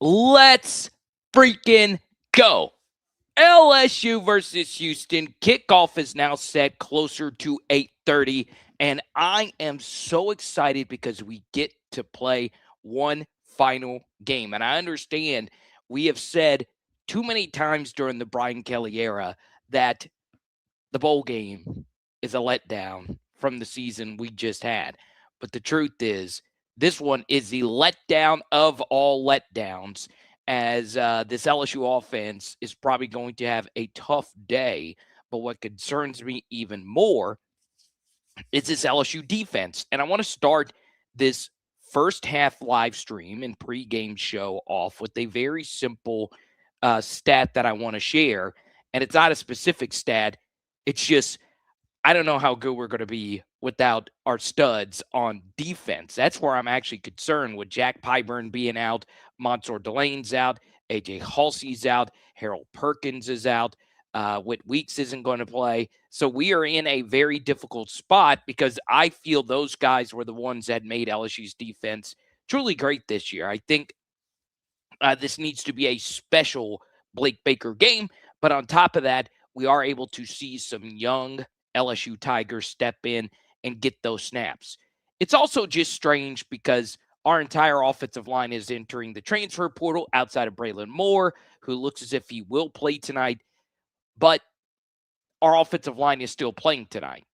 Let's freaking go. LSU versus Houston. Kickoff is now set closer to 8:30, and I am so excited because we get to play one final game. And I understand we have said too many times during the Brian Kelly era that the bowl game is a letdown from the season we just had. But the truth is, this one is the letdown of all letdowns, as this LSU offense is probably going to have a tough day. But what concerns me even more is this LSU defense. And I want to start this first half live stream and pregame show off with a very simple stat that I want to share. And it's not a specific stat, it's just I don't know how good we're going to be without our studs on defense. That's where I'm actually concerned with Jack Pyburn being out, Mansour Delane's out, AJ Halsey's out, Harold Perkins is out, Whit Weeks isn't going to play. So we are in a very difficult spot because I feel those guys were the ones that made LSU's defense truly great this year. I think this needs to be a special Blake Baker game. But on top of that, we are able to see some young LSU Tigers step in and get those snaps. It's also just strange because our entire offensive line is entering the transfer portal outside of Braylon Moore, who looks as if he will play tonight. But our offensive line is still playing tonight.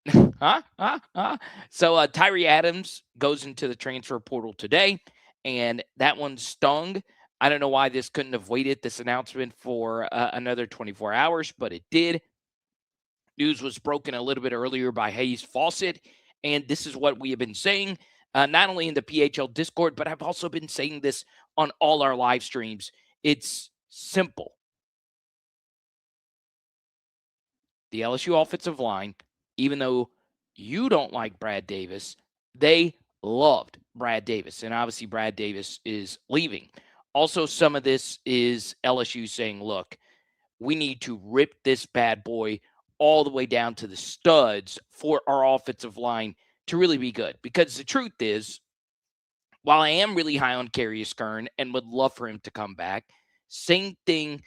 So Tyree Adams goes into the transfer portal today, and that one stung. I don't know why this couldn't have waited, this announcement, for another 24 hours, but it did. News was broken a little bit earlier by Hayes Fawcett, and this is what we have been saying, not only in the PHL Discord, but I've also been saying this on all our live streams. It's simple. The LSU offensive line, even though you don't like Brad Davis, they loved Brad Davis. And obviously, Brad Davis is leaving. Also, some of this is LSU saying, look, we need to rip this bad boy all the way down to the studs for our offensive line to really be good. Because the truth is, while I am really high on Carius Kern and would love for him to come back, same thing,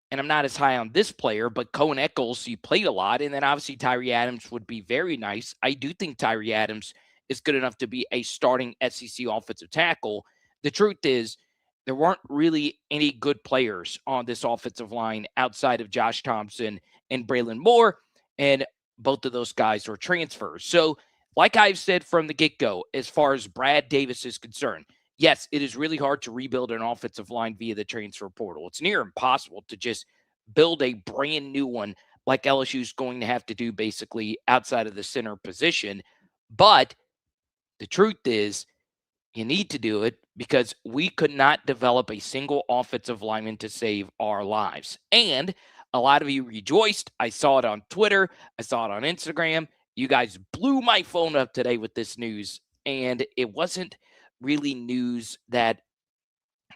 and I'm not as high on this player, but Cohen Eccles, he played a lot, and then obviously Tyree Adams would be very nice. I do think Tyree Adams is good enough to be a starting SEC offensive tackle. The truth is, there weren't really any good players on this offensive line outside of Josh Thompson and Braylon Moore, and both of those guys were transfers. So, like I've said from the get-go, as far as Brad Davis is concerned, yes, it is really hard to rebuild an offensive line via the transfer portal. It's near impossible to just build a brand new one like LSU is going to have to do basically outside of the center position. But the truth is, you need to do it because we could not develop a single offensive lineman to save our lives. And a lot of you rejoiced. I saw it on Twitter. I saw it on Instagram. You guys blew my phone up today with this news. And it wasn't really news that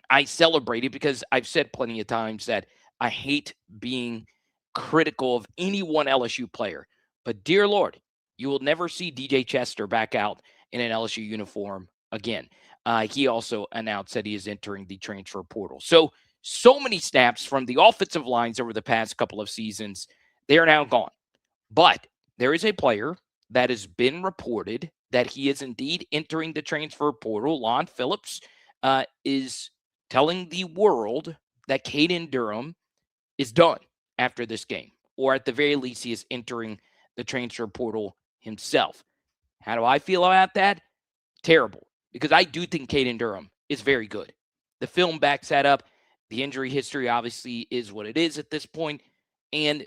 I celebrated because I've said plenty of times that I hate being critical of any one LSU player. But dear Lord, you will never see DJ Chester back out in an LSU uniform again. He also announced that he is entering the transfer portal. So many snaps from the offensive lines over the past couple of seasons, they are now gone. But there is a player that has been reported that he is indeed entering the transfer portal. Lon Phillips is telling the world that Caden Durham is done after this game, or at the very least, he is entering the transfer portal himself. How do I feel about that? Terrible, because I do think Caden Durham is very good. The film backs that up. The injury history obviously is what it is at this point, and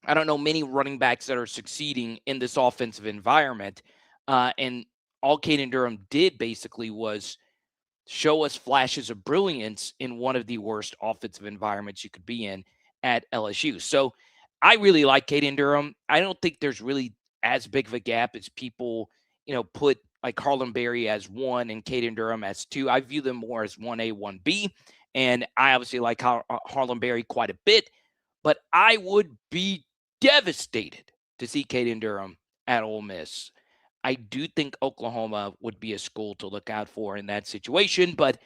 I don't know many running backs that are succeeding in this offensive environment. And all Caden Durham did basically was show us flashes of brilliance in one of the worst offensive environments you could be in at LSU. So I really like Caden Durham. I don't think there's really as big of a gap as people, put like Harlem Berry as 1 and Caden Durham as 2. I view them more as 1A, 1B. And I obviously like Harlem Berry quite a bit. But I would be devastated to see Caden Durham at Ole Miss. I do think Oklahoma would be a school to look out for in that situation, but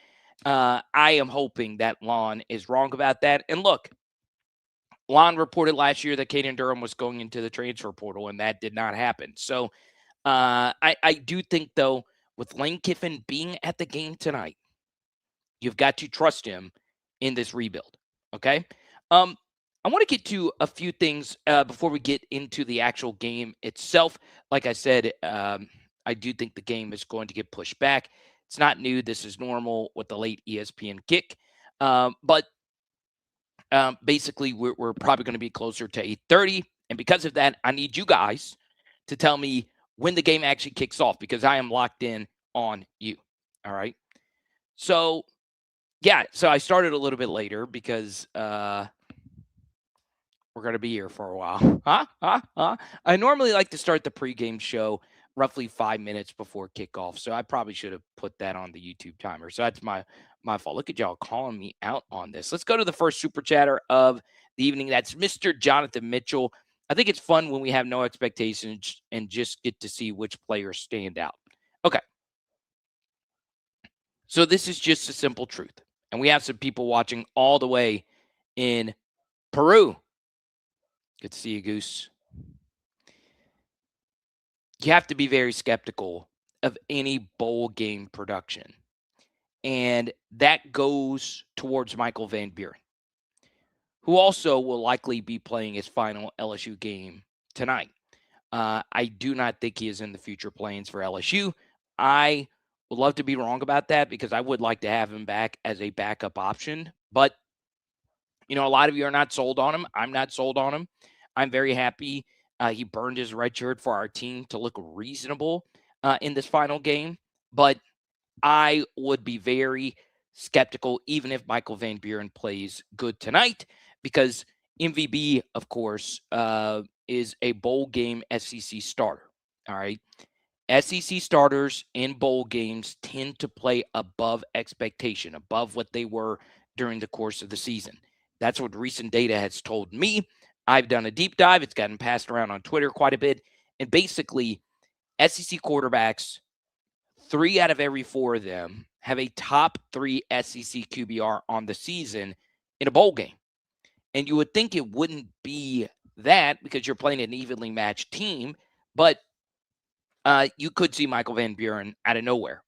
I am hoping that Lon is wrong about that. And look, Lon reported last year that Caden Durham was going into the transfer portal, and that did not happen. So I do think, though, with Lane Kiffin being at the game tonight, you've got to trust him in this rebuild. Okay. I want to get to a few things before we get into the actual game itself. Like I said, I do think the game is going to get pushed back. It's not new. This is normal with the late ESPN kick. But basically, we're probably going to be closer to 8:30. And because of that, I need you guys to tell me when the game actually kicks off because I am locked in on you. All right. So, yeah. So I started a little bit later because we're going to be here for a while. I normally like to start the pregame show roughly 5 minutes before kickoff. So I probably should have put that on the YouTube timer. So that's my fault. Look at y'all calling me out on this. Let's go to the first super chatter of the evening. That's Mr. Jonathan Mitchell. I think it's fun when we have no expectations and just get to see which players stand out. Okay. So this is just a simple truth. And we have some people watching all the way in Peru. Good to see you, Goose. You have to be very skeptical of any bowl game production. And that goes towards Michael Van Buren, who also will likely be playing his final LSU game tonight. I do not think he is in the future plans for LSU. I would love to be wrong about that because I would like to have him back as a backup option. But, a lot of you are not sold on him. I'm not sold on him. I'm very happy he burned his red shirt for our team to look reasonable in this final game. But I would be very skeptical, even if Michael Van Buren plays good tonight, because MVB, of course, is a bowl game SEC starter. All right. SEC starters in bowl games tend to play above expectation, above what they were during the course of the season. That's what recent data has told me. I've done a deep dive. It's gotten passed around on Twitter quite a bit. And basically, SEC quarterbacks, 3 out of every 4 of them have a top 3 SEC QBR on the season in a bowl game. And you would think it wouldn't be that because you're playing an evenly matched team, but you could see Michael Van Buren out of nowhere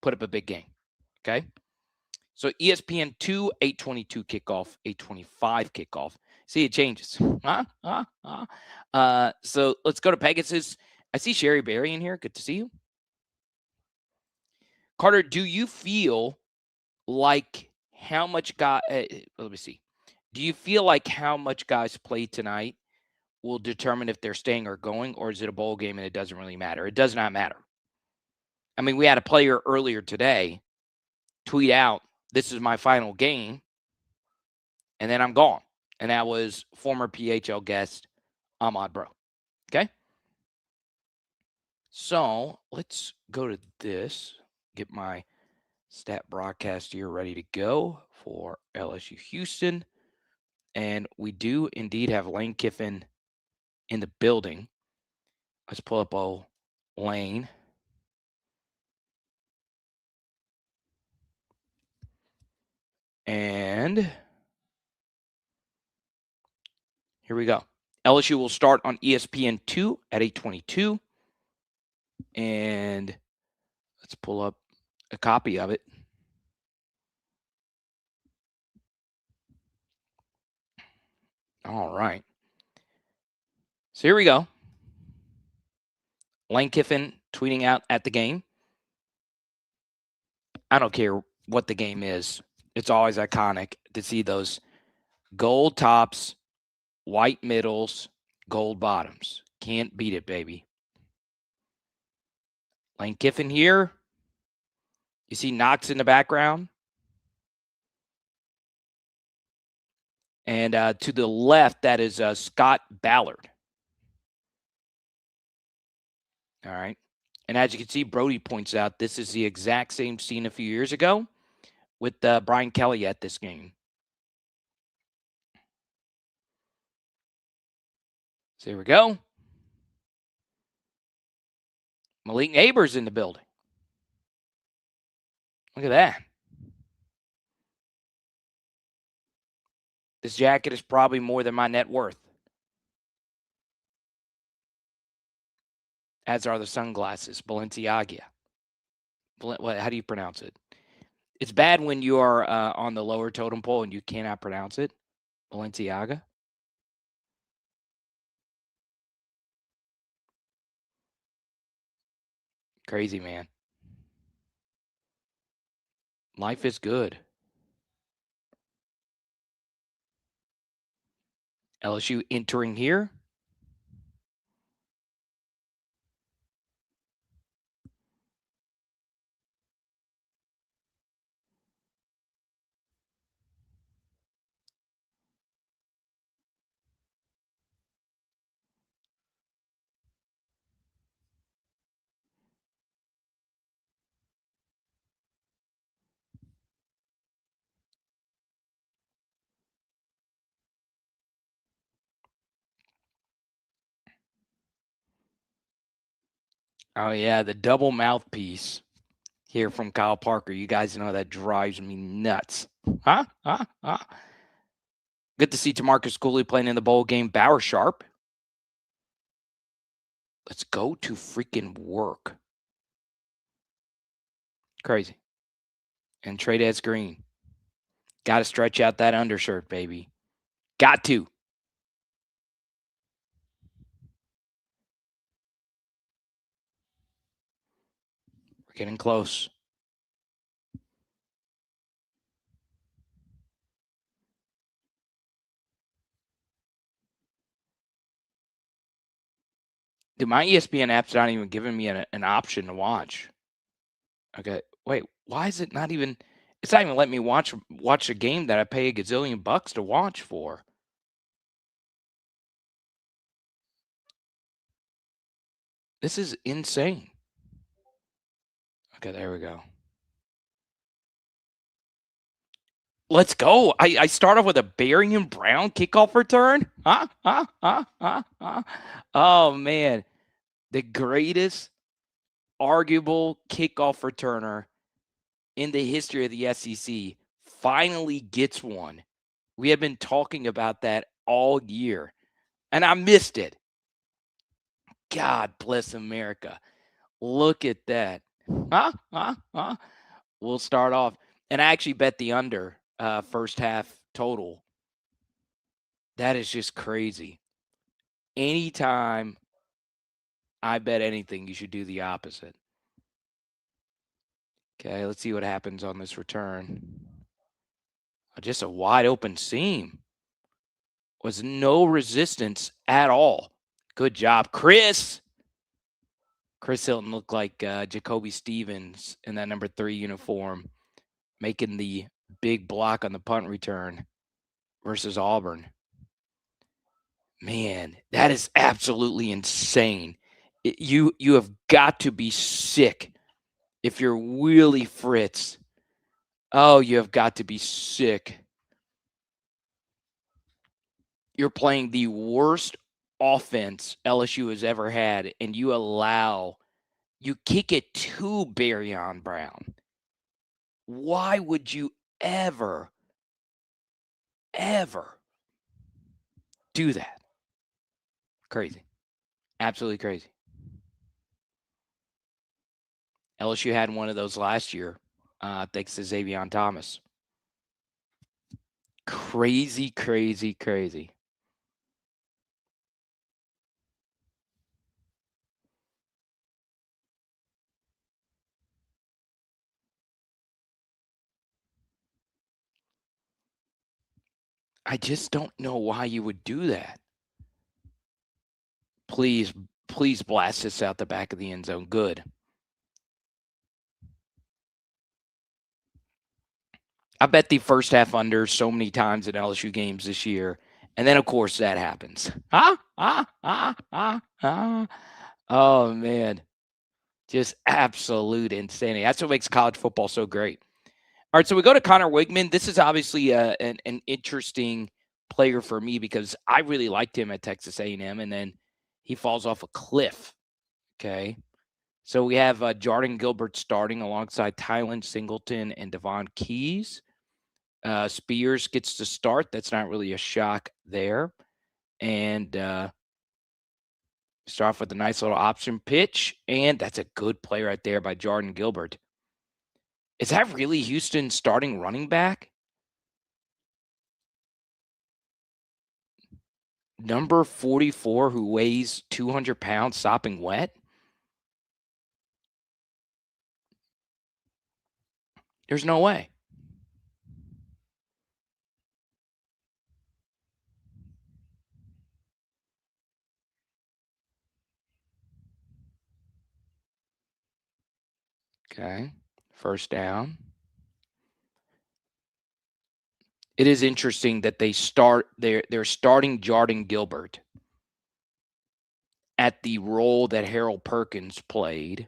put up a big game. Okay. So ESPN 2, 8:22 kickoff, 8:25 kickoff. See, it changes. So let's go to Pegasus. I see Sherry Berry in here. Good to see you. Carter, do you feel like how much guy? Let me see. Do you feel like how much guys play tonight will determine if they're staying or going, or is it a bowl game and it doesn't really matter? It does not matter. I mean, we had a player earlier today tweet out, "This is my final game," and then I'm gone. And that was former PHL guest Ahmad Bro. Okay. So let's go to this. Get my stat broadcast here ready to go for LSU Houston. And we do indeed have Lane Kiffin in the building. Let's pull up old Lane. And here we go. LSU will start on ESPN 2 at 8:22. And let's pull up a copy of it. All right. So here we go. Lane Kiffin tweeting out at the game. I don't care what the game is. It's always iconic to see those gold tops, white middles, gold bottoms. Can't beat it, baby. Lane Kiffin here. You see Knox in the background. And to the left, that is Scott Ballard. All right. And as you can see, Brody points out this is the exact same scene a few years ago with Brian Kelly at this game. So here we go. Malik Neighbors in the building. Look at that. This jacket is probably more than my net worth, as are the sunglasses, Balenciaga. How do you pronounce it? It's bad when you are on the lower totem pole and you cannot pronounce it. Balenciaga. Crazy, man. Life is good. LSU entering here. Oh, yeah, the double mouthpiece here from Kyle Parker. You guys know that drives me nuts. Huh? Good to see Tamarcus Cooley playing in the bowl game. Bauer Sharp. Let's go to freaking work. Crazy. And Trey Green. Got to stretch out that undershirt, baby. Got to. We're getting close. Dude, my ESPN app's not even giving me an option to watch. Okay, wait, why is it not even? It's not even letting me watch a game that I pay a gazillion bucks to watch for. This is insane. Okay, there we go. Let's go. I start off with a Barian Brown kickoff return. Oh man, the greatest arguable kickoff returner in the history of the SEC finally gets one. We have been talking about that all year, and I missed it. God bless America. Look at that. We'll start off. And I actually bet the under first half total. That is just crazy. Anytime I bet anything, you should do the opposite. Okay, let's see what happens on this return. Just a wide open seam. Was no resistance at all. Good job, Chris. Chris Hilton looked like Jacoby Stevens in that number 3 uniform, making the big block on the punt return versus Auburn. Man, that is absolutely insane. You have got to be sick if you're Willie Fritz. Oh, you have got to be sick. You're playing the worst offense LSU has ever had, and you kick it to Barion Brown. Why would you ever do that? Crazy. Absolutely crazy. LSU had one of those last year, thanks to Xavier Thomas. Crazy. I just don't know why you would do that. Please blast this out the back of the end zone. Good. I bet the first half under so many times in LSU games this year. And then, of course, that happens. Oh, man. Just absolute insanity. That's what makes college football so great. All right, so we go to Connor Wigman. This is obviously an interesting player for me because I really liked him at Texas A&M, and then he falls off a cliff. Okay, so we have Jordan Gilbert starting alongside Tylen Singleton and Devon Keys. Spears gets to start. That's not really a shock there. And start off with a nice little option pitch. And that's a good play right there by Jordan Gilbert. Is that really Houston's starting running back? Number 44 who weighs 200 pounds sopping wet? There's no way. Okay. First down. It is interesting that they're starting Jordan Gilbert at the role that Harold Perkins played.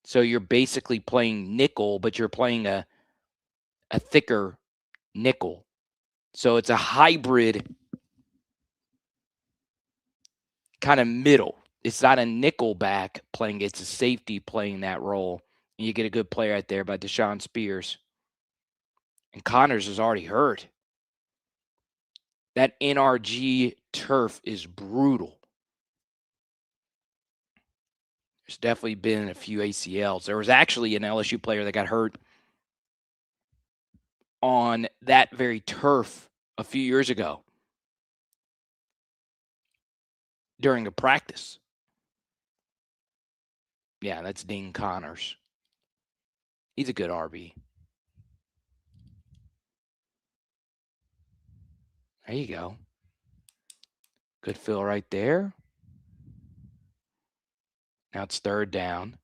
So you're basically playing nickel, but you're playing a thicker nickel. So it's a hybrid kind of middle. It's not a nickel back playing, it's a safety playing that role. And you get a good play right there by Deshaun Spears. And Connors is already hurt. That NRG turf is brutal. There's definitely been a few ACLs. There was actually an LSU player that got hurt on that very turf a few years ago during a practice. Yeah, that's Dean Connors. He's a good RB. There you go. Good fill right there. Now it's third down.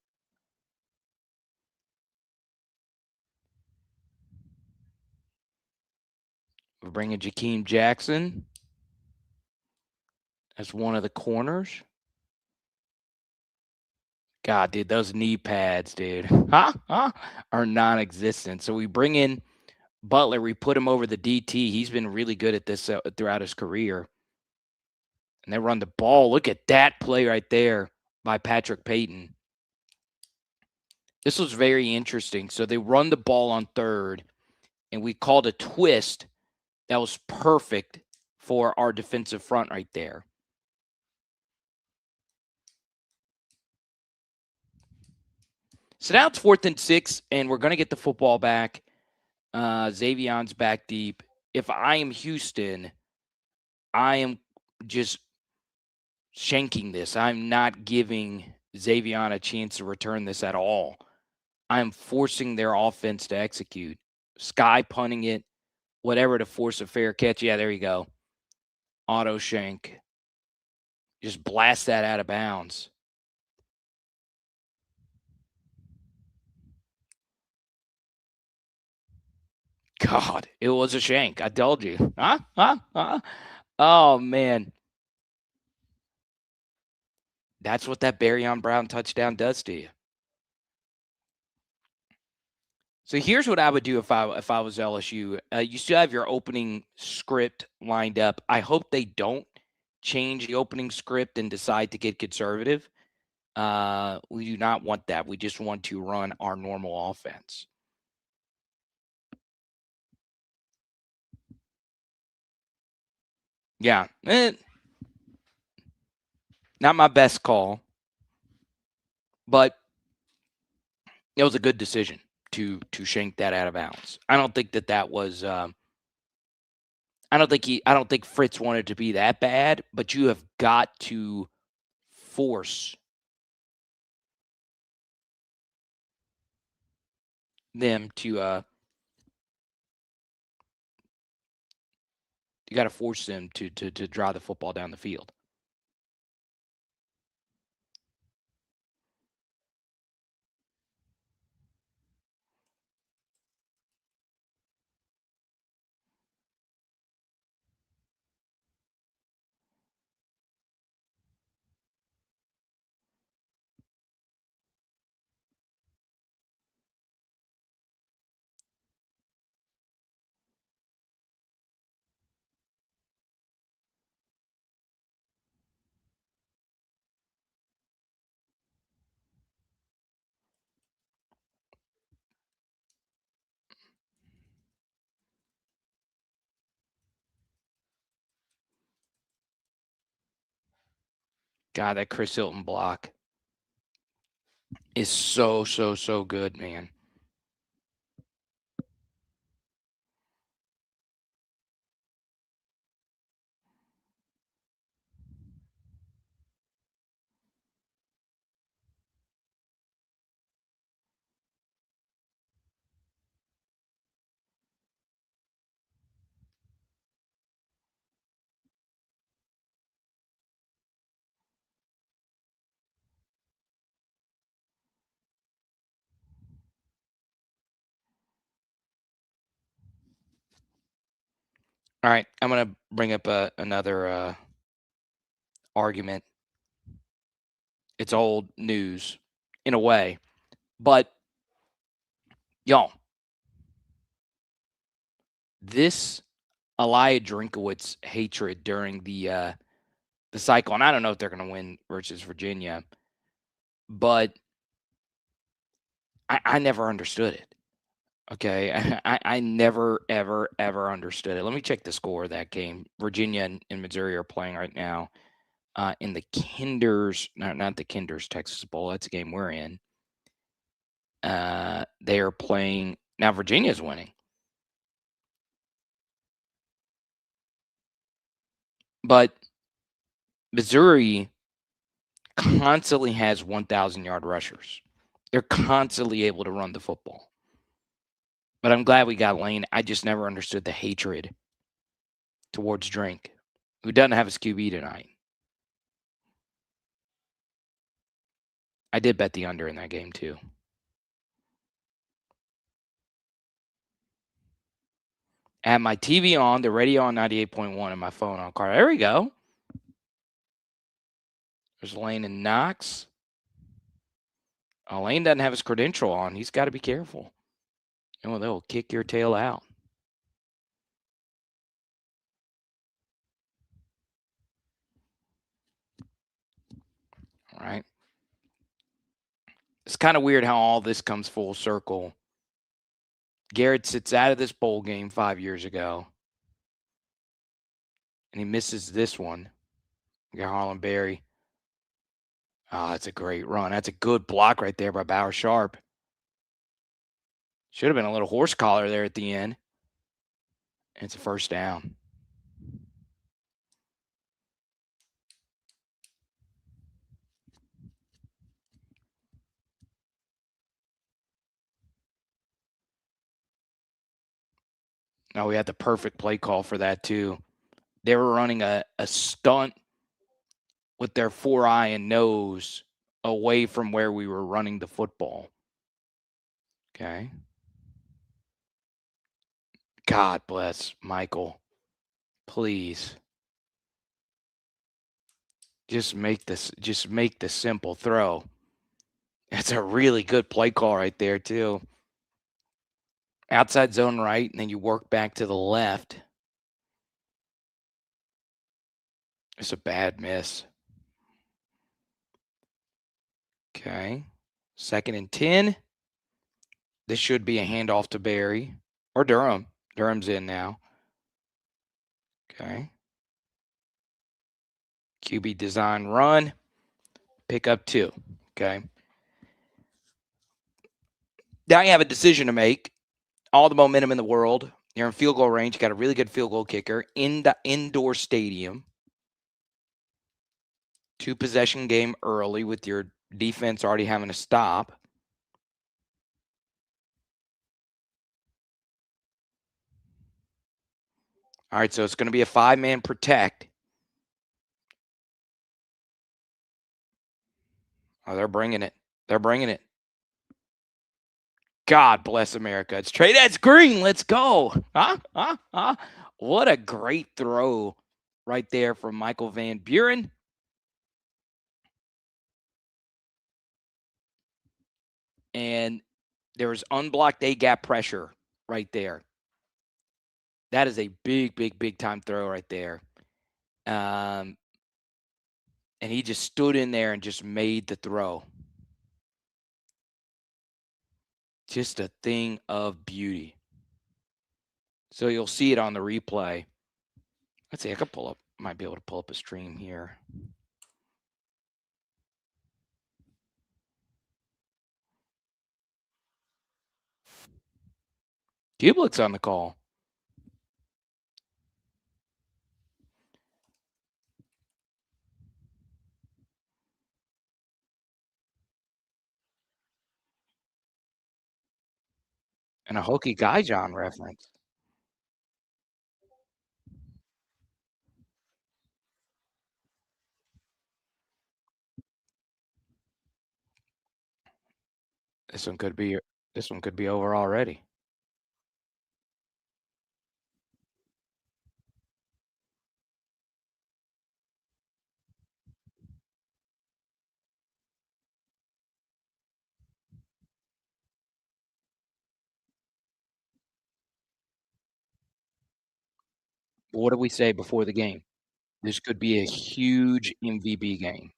We're bringing Jakeem Jackson as one of the corners. God, dude, those knee pads, dude, are non-existent. So we bring in Butler. We put him over the DT. He's been really good at this throughout his career. And they run the ball. Look at that play right there by Patrick Payton. This was very interesting. So they run the ball on third, and we called a twist that was perfect for our defensive front right there. So now it's 4th and 6, and we're going to get the football back. Xavion's back deep. If I am Houston, I am just shanking this. I'm not giving Xavion a chance to return this at all. I'm forcing their offense to execute. Sky punting it, whatever to force a fair catch. Yeah, there you go. Auto shank. Just blast that out of bounds. God, it was a shank. I told you. Oh, man. That's what that Barryon Brown touchdown does to you. So here's what I would do if I was LSU. You still have your opening script lined up. I hope they don't change the opening script and decide to get conservative. We do not want that. We just want to run our normal offense. Yeah. Not my best call, but it was a good decision to shank that out of bounds. I don't think that was I don't think Fritz wanted to be that bad, but you have got to force them to you got to force them to drive the football down the field. God, that Chris Hilton block is so good, man. All right, I'm gonna bring up another argument. It's old news in a way, but y'all, this Elia Drinkowitz hatred during the cycle, and I don't know if they're going to win versus Virginia, but I never understood it. Okay, I never ever understood it. Let me check the score of that game. Virginia and Missouri are playing right now in the Kinders, not the Kinders Texas Bowl. That's a game we're in. They are playing now. Virginia's winning, but Missouri constantly has 1,000-yard rushers. They're constantly able to run the football. But I'm glad we got Lane. I just never understood the hatred towards Drink, who doesn't have his QB tonight. I did bet the under in that game too. I had my TV on, the radio on 98.1, and my phone on car. There we go. There's Lane and Knox. Oh, Lane doesn't have his credential on. He's got to be careful. Oh, they'll kick your tail out. All right. It's kind of weird how all this comes full circle. Garrett sits out of this bowl game 5 years ago, and he misses this one. We got Harlan Berry. Oh, that's a great run. That's a good block right there by Bauer Sharp. Should have been a little horse collar there at the end. And it's a first down. Oh, we had the perfect play call for that, too. They were running a stunt with their 4-eye and nose away from where we were running the football. Okay. God bless Michael. Please. Just make the simple throw. That's a really good play call right there, too. Outside zone right, and then you work back to the left. It's a bad miss. Okay. 2nd and 10. This should be a handoff to Barry or Durham. Durham's in now. Okay. QB design run. Pick up 2. Okay. Now you have a decision to make. All the momentum in the world. You're in field goal range. You got a really good field goal kicker in the indoor stadium. 2-possession game early with your defense already having to stop. All right, so it's going to be a 5-man protect. Oh, they're bringing it. They're bringing it. God bless America. It's Trey. That's green. Let's go. What a great throw right there from Michael Van Buren. And there was unblocked A-gap pressure right there. That is a big time throw right there. And he just stood in there and just made the throw. Just a thing of beauty. So you'll see it on the replay. Let's see, I could might be able to pull up a stream here. Kublik's on the call. And a Hokie Gaijon reference. This one could be over already. What did we say before the game? This could be a huge MVP game.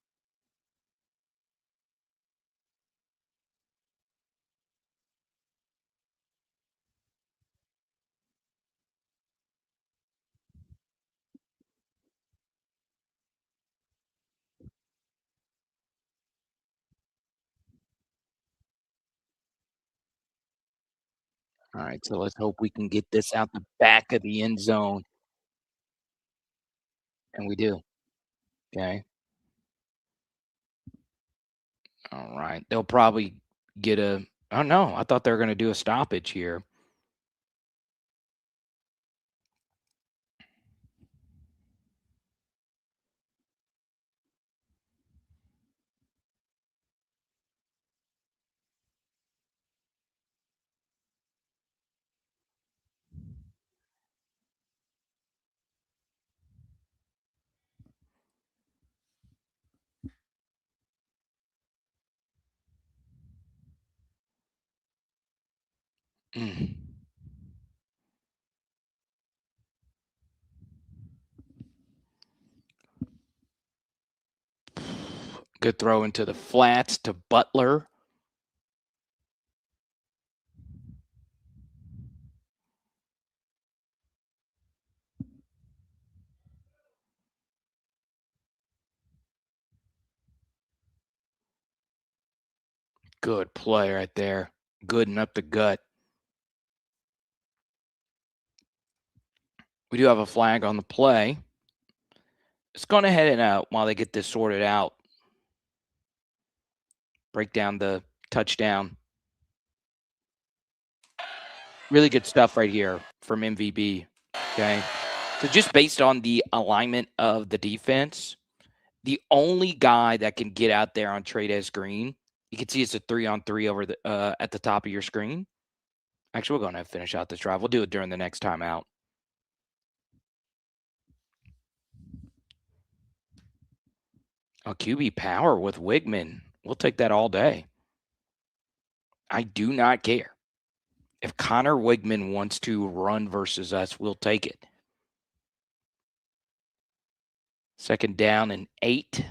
All right, so let's hope we can get this out the back of the end zone, and we do. Okay. All right. They'll probably get a. Oh no, I thought they were going to do a stoppage here. Mm. Good throw into the flats to Butler. Good play right there. Good and up the gut. We do have a flag on the play. It's going to head it out while they get this sorted out. Break down the touchdown. Really good stuff right here from MVP. Okay. So just based on the alignment of the defense, the only guy that can get out there on Trades Green, you can see it's a 3-on-3 over the at the top of your screen. Actually, we're going to finish out this drive. We'll do it during the next timeout. A QB power with Wigman. We'll take that all day. I do not care. If Connor Wigman wants to run versus us, we'll take it. 2nd down and 8.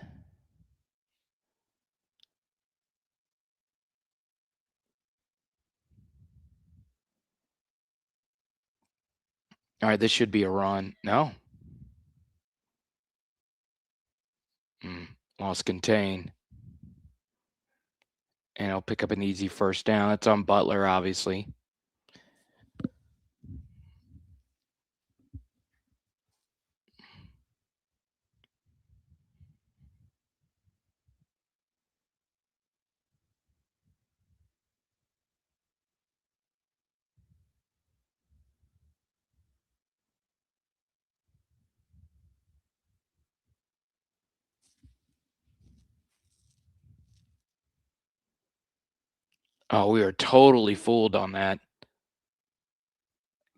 All right, this should be a run. No. Lost contain. And I'll pick up an easy 1st down. That's on Butler, obviously. Oh, we are totally fooled on that.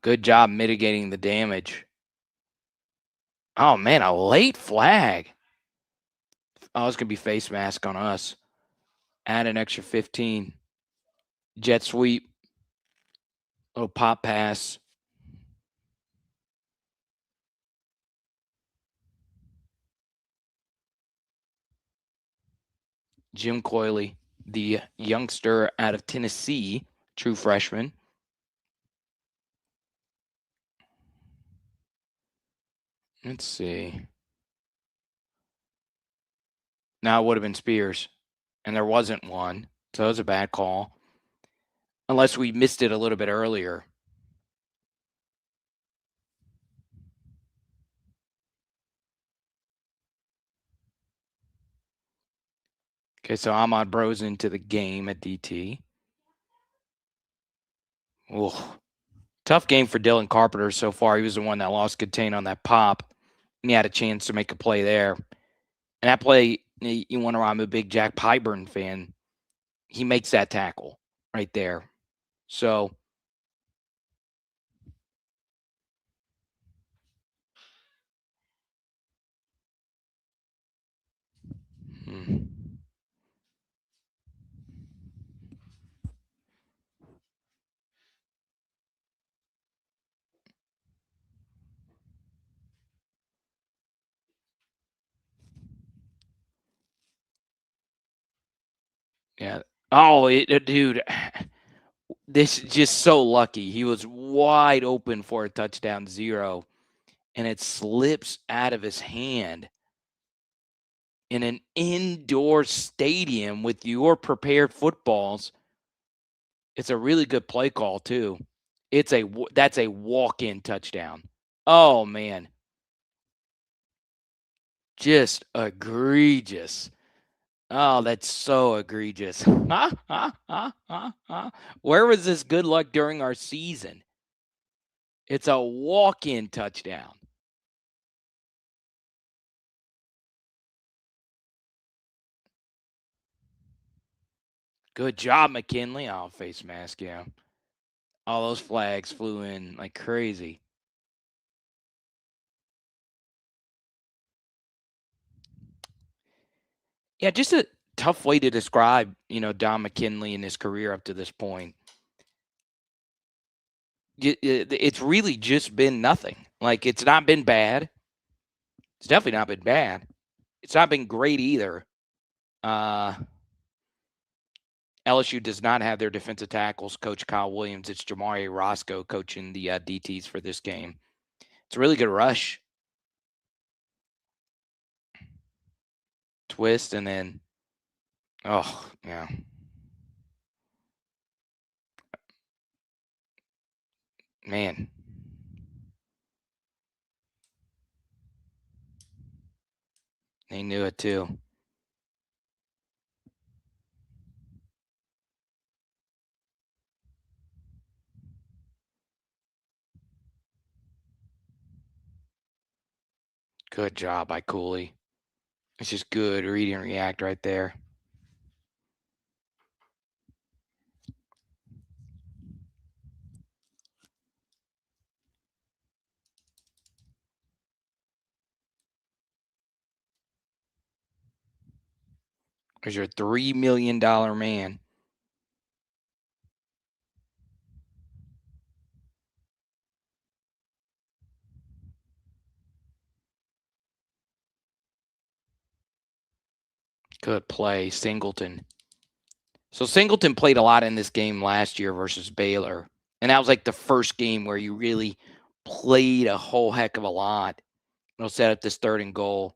Good job mitigating the damage. Oh, man, a late flag. Oh, it's going to be face mask on us. Add an extra 15. Jet sweep. Little pop pass. Jim Coyley, the youngster out of Tennessee, true freshman. Let's see. Now it would have been Spears, and there wasn't one. So it was a bad call. Unless we missed it a little bit earlier. Okay, so Ahmad Bros into the game at DT. Oh, tough game for Dylan Carpenter so far. He was the one that lost contain on that pop, and he had a chance to make a play there. And that play, you wonder why I'm a big Jack Pyburn fan. He makes that tackle right there. So, hmm. Yeah. Oh, dude, this is just so lucky. He was wide open for a touchdown 0, and it slips out of his hand in an indoor stadium with your prepared footballs. It's a really good play call too. That's a walk-in touchdown. Oh man, just egregious. Oh, that's so egregious. Where was this good luck during our season? It's a walk-in touchdown. Good job, McKinley. Oh, face mask, yeah. All those flags flew in like crazy. Yeah, just a tough way to describe, Don McKinley and his career up to this point. It's really just been nothing. Like, it's not been bad. It's definitely not been bad. It's not been great either. Uh, LSU does not have their defensive tackles, Coach Kyle Williams. It's Jamari Roscoe coaching the DTs for this game. It's a really good rush. Twist, and then, oh, yeah. Man. They knew it too. Good job by Cooley. It's just good read and react right there. There's your $3 million man. Good play, Singleton. So Singleton played a lot in this game last year versus Baylor. And that was like the first game where you really played a whole heck of a lot. It'll set up this 3rd and goal.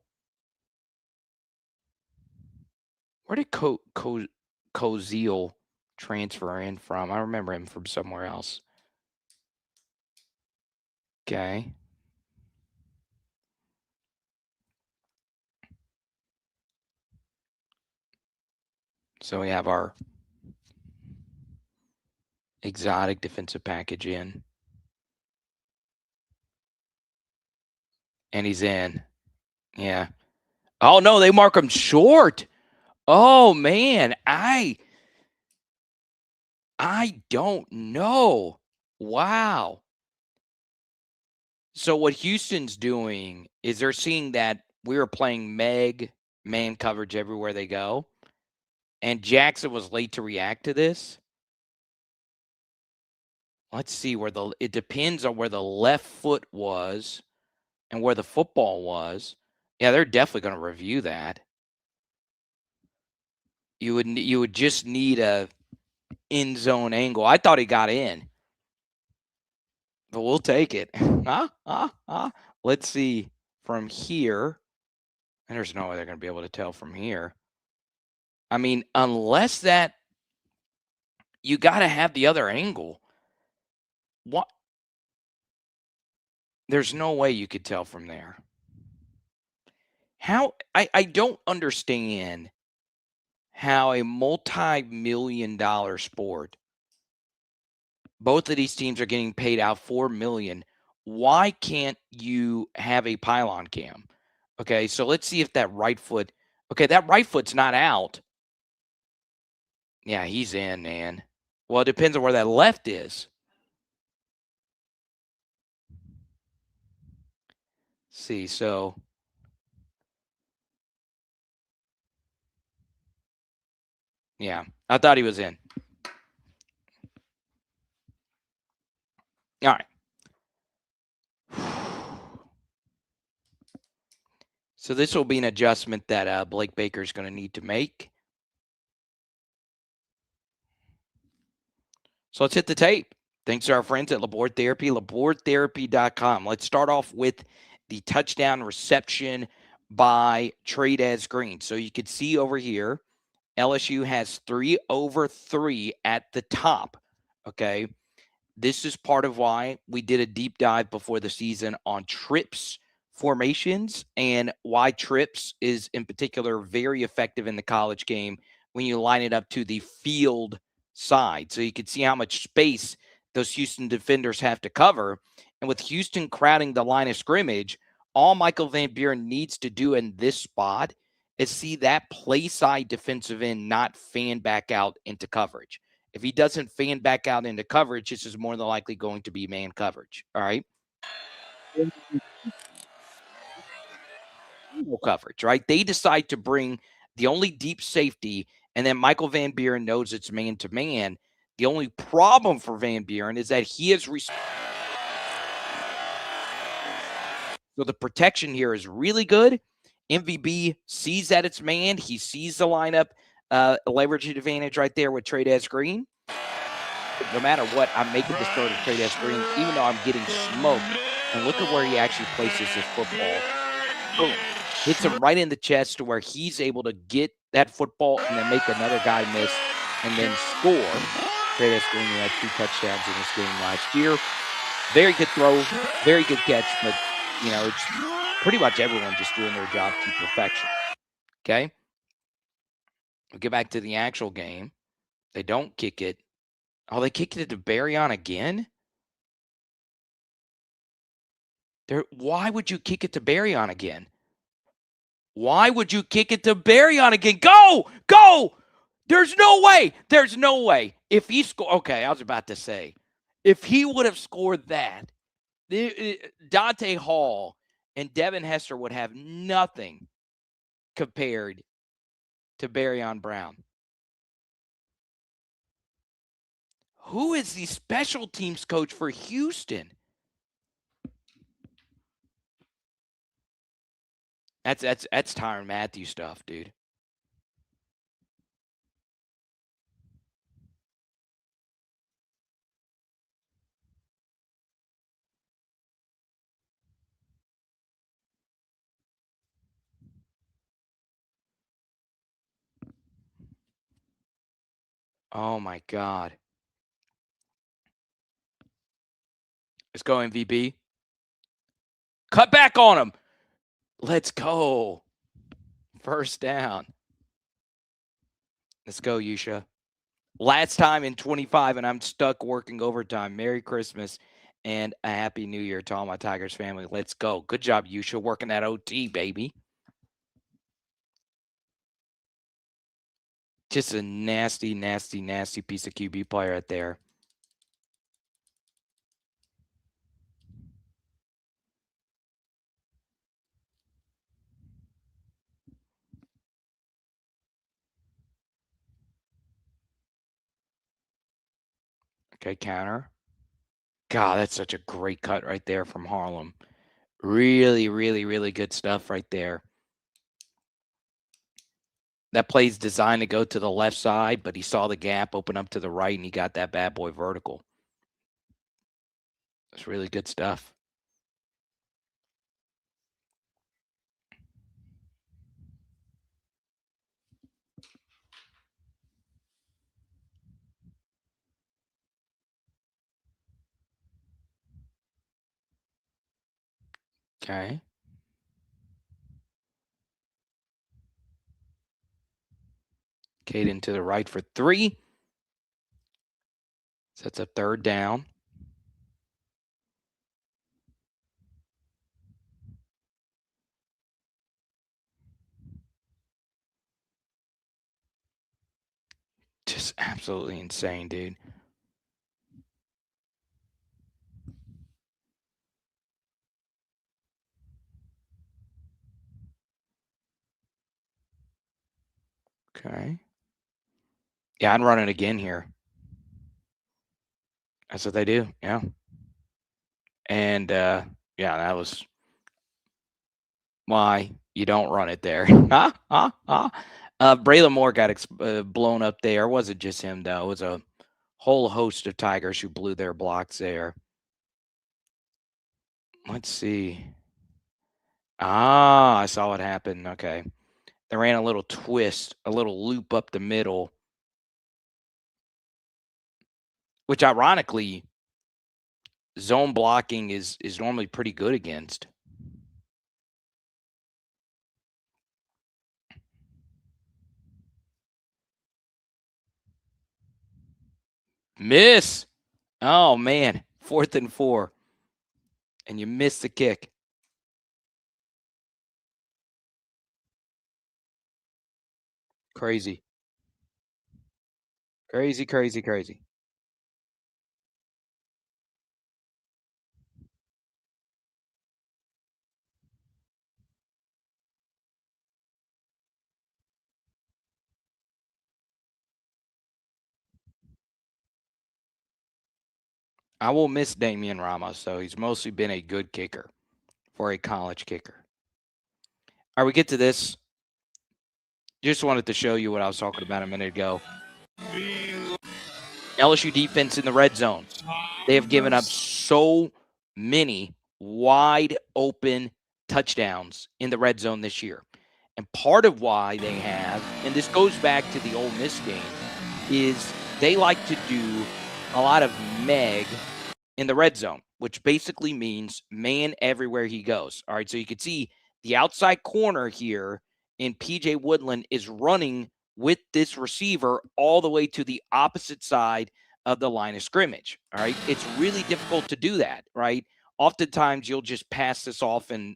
Where did Koziel transfer in from? I remember him from somewhere else. Okay. So we have our exotic defensive package in. And he's in. Yeah. Oh, no, they mark him short. Oh, man. I don't know. Wow. So what Houston's doing is they're seeing that we were playing man coverage everywhere they go. And Jackson was late to react to this. Let's see it depends on where the left foot was and where the football was. Yeah, they're definitely going to review that. You would just need a end zone angle. I thought he got in, but we'll take it. Let's see from here. And there's no way they're going to be able to tell from here. I mean, unless that you got to have the other angle. What? There's no way you could tell from there. How? I don't understand how a multi-million-dollar sport, both of these teams are getting paid out $4 million. Why can't you have a pylon cam? Okay, so let's see if that right foot. Okay, that right foot's not out. Yeah, he's in, man. Well, it depends on where that left is. See, so yeah, I thought he was in. All right. So this will be an adjustment that Blake Baker is going to need to make. So let's hit the tape. Thanks to our friends at Labor Therapy, labortherapy.com. Let's start off with the touchdown reception by Trades Green. So you can see over here, LSU has 3 over 3 at the top. Okay. This is part of why we did a deep dive before the season on trips formations and why trips is in particular very effective in the college game when you line it up to the field side. So you can see how much space those Houston defenders have to cover. And with Houston crowding the line of scrimmage, all Michael Van Buren needs to do in this spot is see that play side defensive end not fan back out into coverage. If he doesn't fan back out into coverage, this is more than likely going to be man coverage. All right. Coverage, right? They decide to bring the only deep safety, and then Michael Van Buren knows it's man to man. The only problem for Van Buren is that he is so the protection here is really good. MVB sees that it's man. He sees the lineup leverage advantage right there with Trades Green. No matter what, I'm making this throw to Trades Green, even though I'm getting smoked. And look at where he actually places his football. Boom. Hits him right in the chest to where he's able to get that football and then make another guy miss and then score. Trades Green had 2 touchdowns in this game last year. Very good throw, very good catch, but, it's pretty much everyone just doing their job to perfection. Okay? We'll get back to the actual game. They don't kick it. Oh, they kicked it to Barryon again? Why would you kick it to Barryon again? Why would you kick it to Barryon again? Go! Go! There's no way. There's no way. If he scored, okay, I was about to say, if he would have scored that, Dante Hall and Devin Hester would have nothing compared to Barryon Brown. Who is the special teams coach for Houston? That's Tyrann Matthew stuff, dude. Oh my God. Let's go MVP. Cut back on him. Let's go. First down. Let's go, Yusha. Last time in 25, and I'm stuck working overtime. Merry Christmas and a Happy New Year to all my Tigers family. Let's go. Good job, Yusha, working that OT, baby. Just a nasty, nasty, nasty piece of QB player right there. Okay, counter. God, that's such a great cut right there from Harlem. Really, really, really good stuff right there. That play's designed to go to the left side, but he saw the gap open up to the right, and he got that bad boy vertical. It's really good stuff. Okay. Caden to the right for 3. Sets up 3rd down. Just absolutely insane, dude. Okay. Yeah, I'd run it again here. That's what they do. Yeah. And yeah, that was why you don't run it there. Braylon Moore got blown up there. It wasn't just him, though. It was a whole host of Tigers who blew their blocks there. Let's see. I saw what happened. Okay. They ran a little twist, a little loop up the middle, which ironically, zone blocking is normally pretty good against. Miss. Oh, man. 4th and 4. And you missed the kick. Crazy. Crazy, crazy, crazy. I will miss Damian Ramos, though. He's mostly been a good kicker for a college kicker. All right, we get to this. Just wanted to show you what I was talking about a minute ago. LSU defense in the red zone. They have given up so many wide open touchdowns in the red zone this year. And part of why they have, and this goes back to the Ole Miss game, is they like to do a lot of Meg in the red zone, which basically means man everywhere he goes. All right, so you can see the outside corner here in PJ Woodland is running with this receiver all the way to the opposite side of the line of scrimmage. All right, it's really difficult to do that, right? Oftentimes you'll just pass this off and,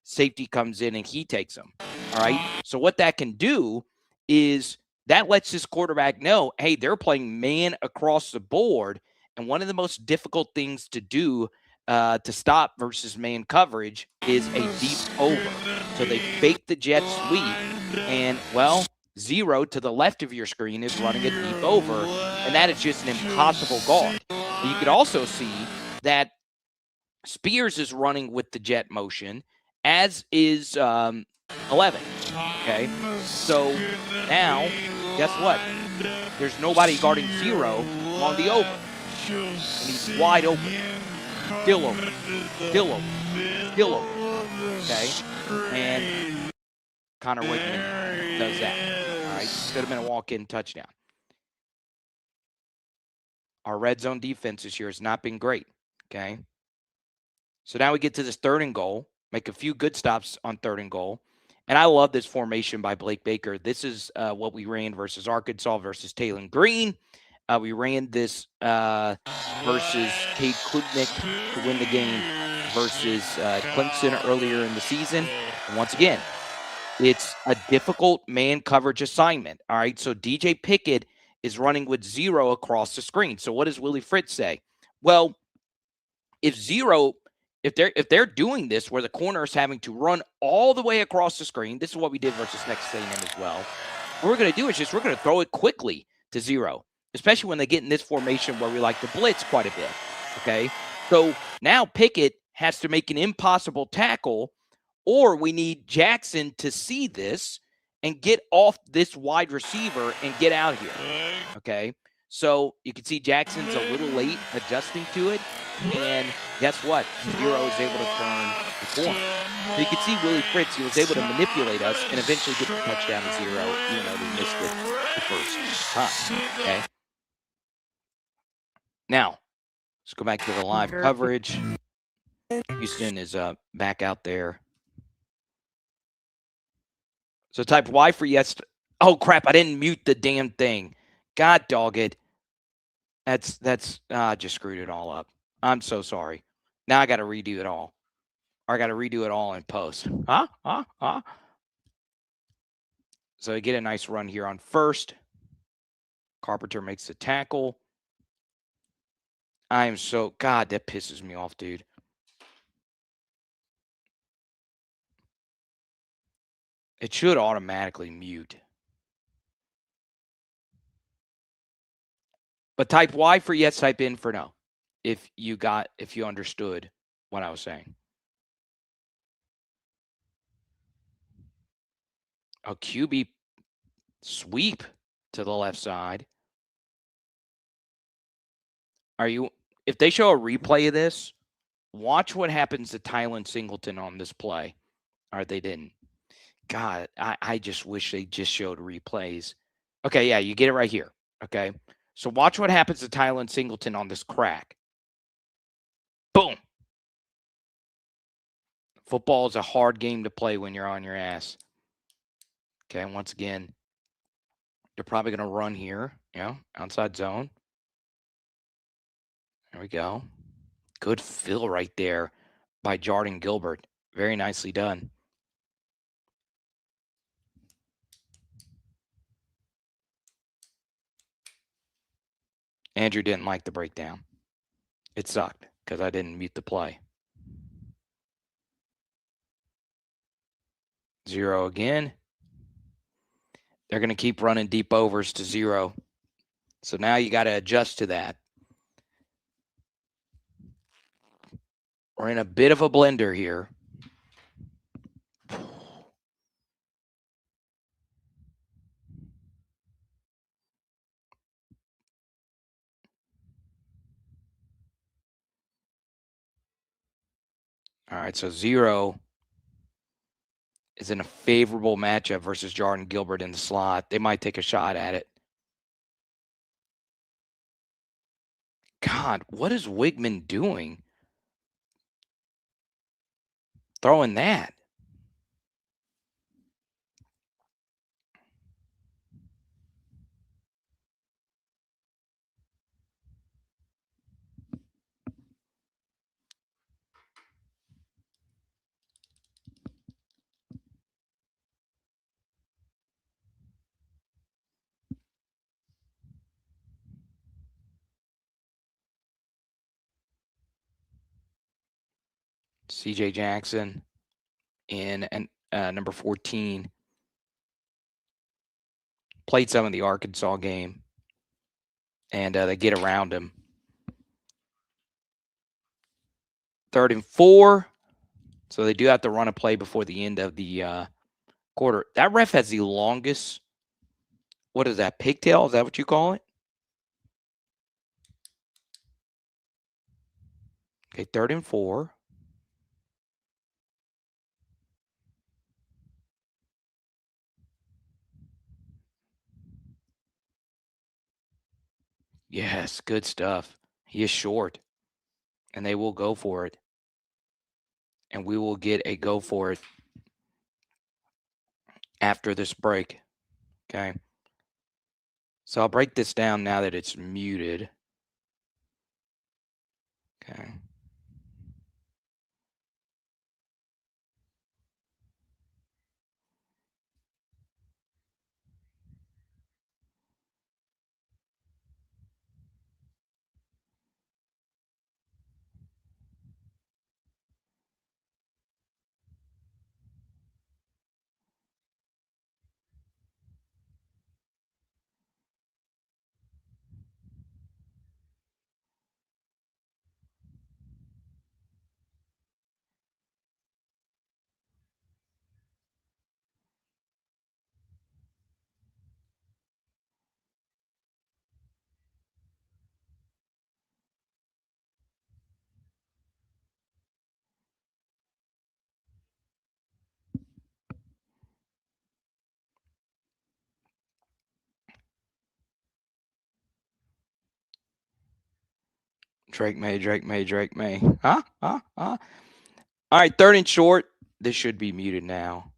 safety comes in and he takes them. All right, so what that can do is that lets this quarterback know, hey, they're playing man across the board. And one of the most difficult things to do to stop versus man coverage is a deep over. So they fake the jet sweep, and, well, Zero to the left of your screen is running a deep over, and that is just an impossible guard. You could also see that Spears is running with the jet motion, as is 11. Okay, so now, guess what? There's nobody guarding Zero on the over. And he's wide open. Still open. Still open. Still open. Okay? And Connor Wickman does that. All right? Could have been a walk-in touchdown. Our red zone defense this year has not been great. Okay? So now we get to this 3rd and goal. Make a few good stops on 3rd and goal. And I love this formation by Blake Baker. This is what we ran versus Arkansas versus Taylor Green. We ran this versus Cade Klubnik to win the game versus Clemson earlier in the season. And once again, it's a difficult man coverage assignment. All right, so DJ Pickett is running with Zero across the screen. So what does Willie Fritz say? Well, if they're doing this where the corner is having to run all the way across the screen, this is what we did versus Texas A&M as well. What we're going to do is we're going to throw it quickly to Zero, especially when they get in this formation where we like to blitz quite a bit. Okay, so now Pickett has to make an impossible tackle, or we need Jackson to see this and get off this wide receiver and get out of here. Okay, so you can see Jackson's a little late adjusting to it, and guess what? Zero is able to turn the corner. So you can see Willie Fritz, he was able to manipulate us and eventually get the touchdown to Zero, even though we missed it the first time. Okay. Now, let's go back to the live coverage. Houston is back out there. So type Y for yes. Oh, crap. I didn't mute the damn thing. God dog it. I just screwed it all up. I'm so sorry. Now I got to redo it all. Or I got to redo it all in post. So I get a nice run here on first. Carpenter makes the tackle. I am so, God, that pisses me off, dude. It should automatically mute. But type Y for yes, type in for no. If you understood what I was saying. A QB sweep to the left side. If they show a replay of this, watch what happens to Tylen Singleton on this play. Or they didn't. God, I just wish they just showed replays. Okay, yeah, you get it right here. Okay. So watch what happens to Tylen Singleton on this crack. Boom. Football is a hard game to play when you're on your ass. Okay, once again, they're probably going to run here. Outside zone. There we go. Good fill right there by Jordan Gilbert. Very nicely done. Andrew didn't like the breakdown. It sucked because I didn't mute the play. 0 again. They're going to keep running deep overs to 0. So now you got to adjust to that. We're in a bit of a blender here. All right, so 0 is in a favorable matchup versus Jordan Gilbert in the slot. They might take a shot at it. God, what is Wigman doing? Throwing that. CJ Jackson in number 14. Played some of the Arkansas game. And they get around him. 3rd and 4. So they do have to run a play before the end of the quarter. That ref has the longest, what is that, pigtail? Is that what you call it? Okay, 3rd and 4. Yes, good stuff. He is short. And they will go for it. And we will get a go for it after this break. Okay. So I'll break this down now that it's muted. Okay. Drake May. Huh? All right, 3rd and short. This should be muted now.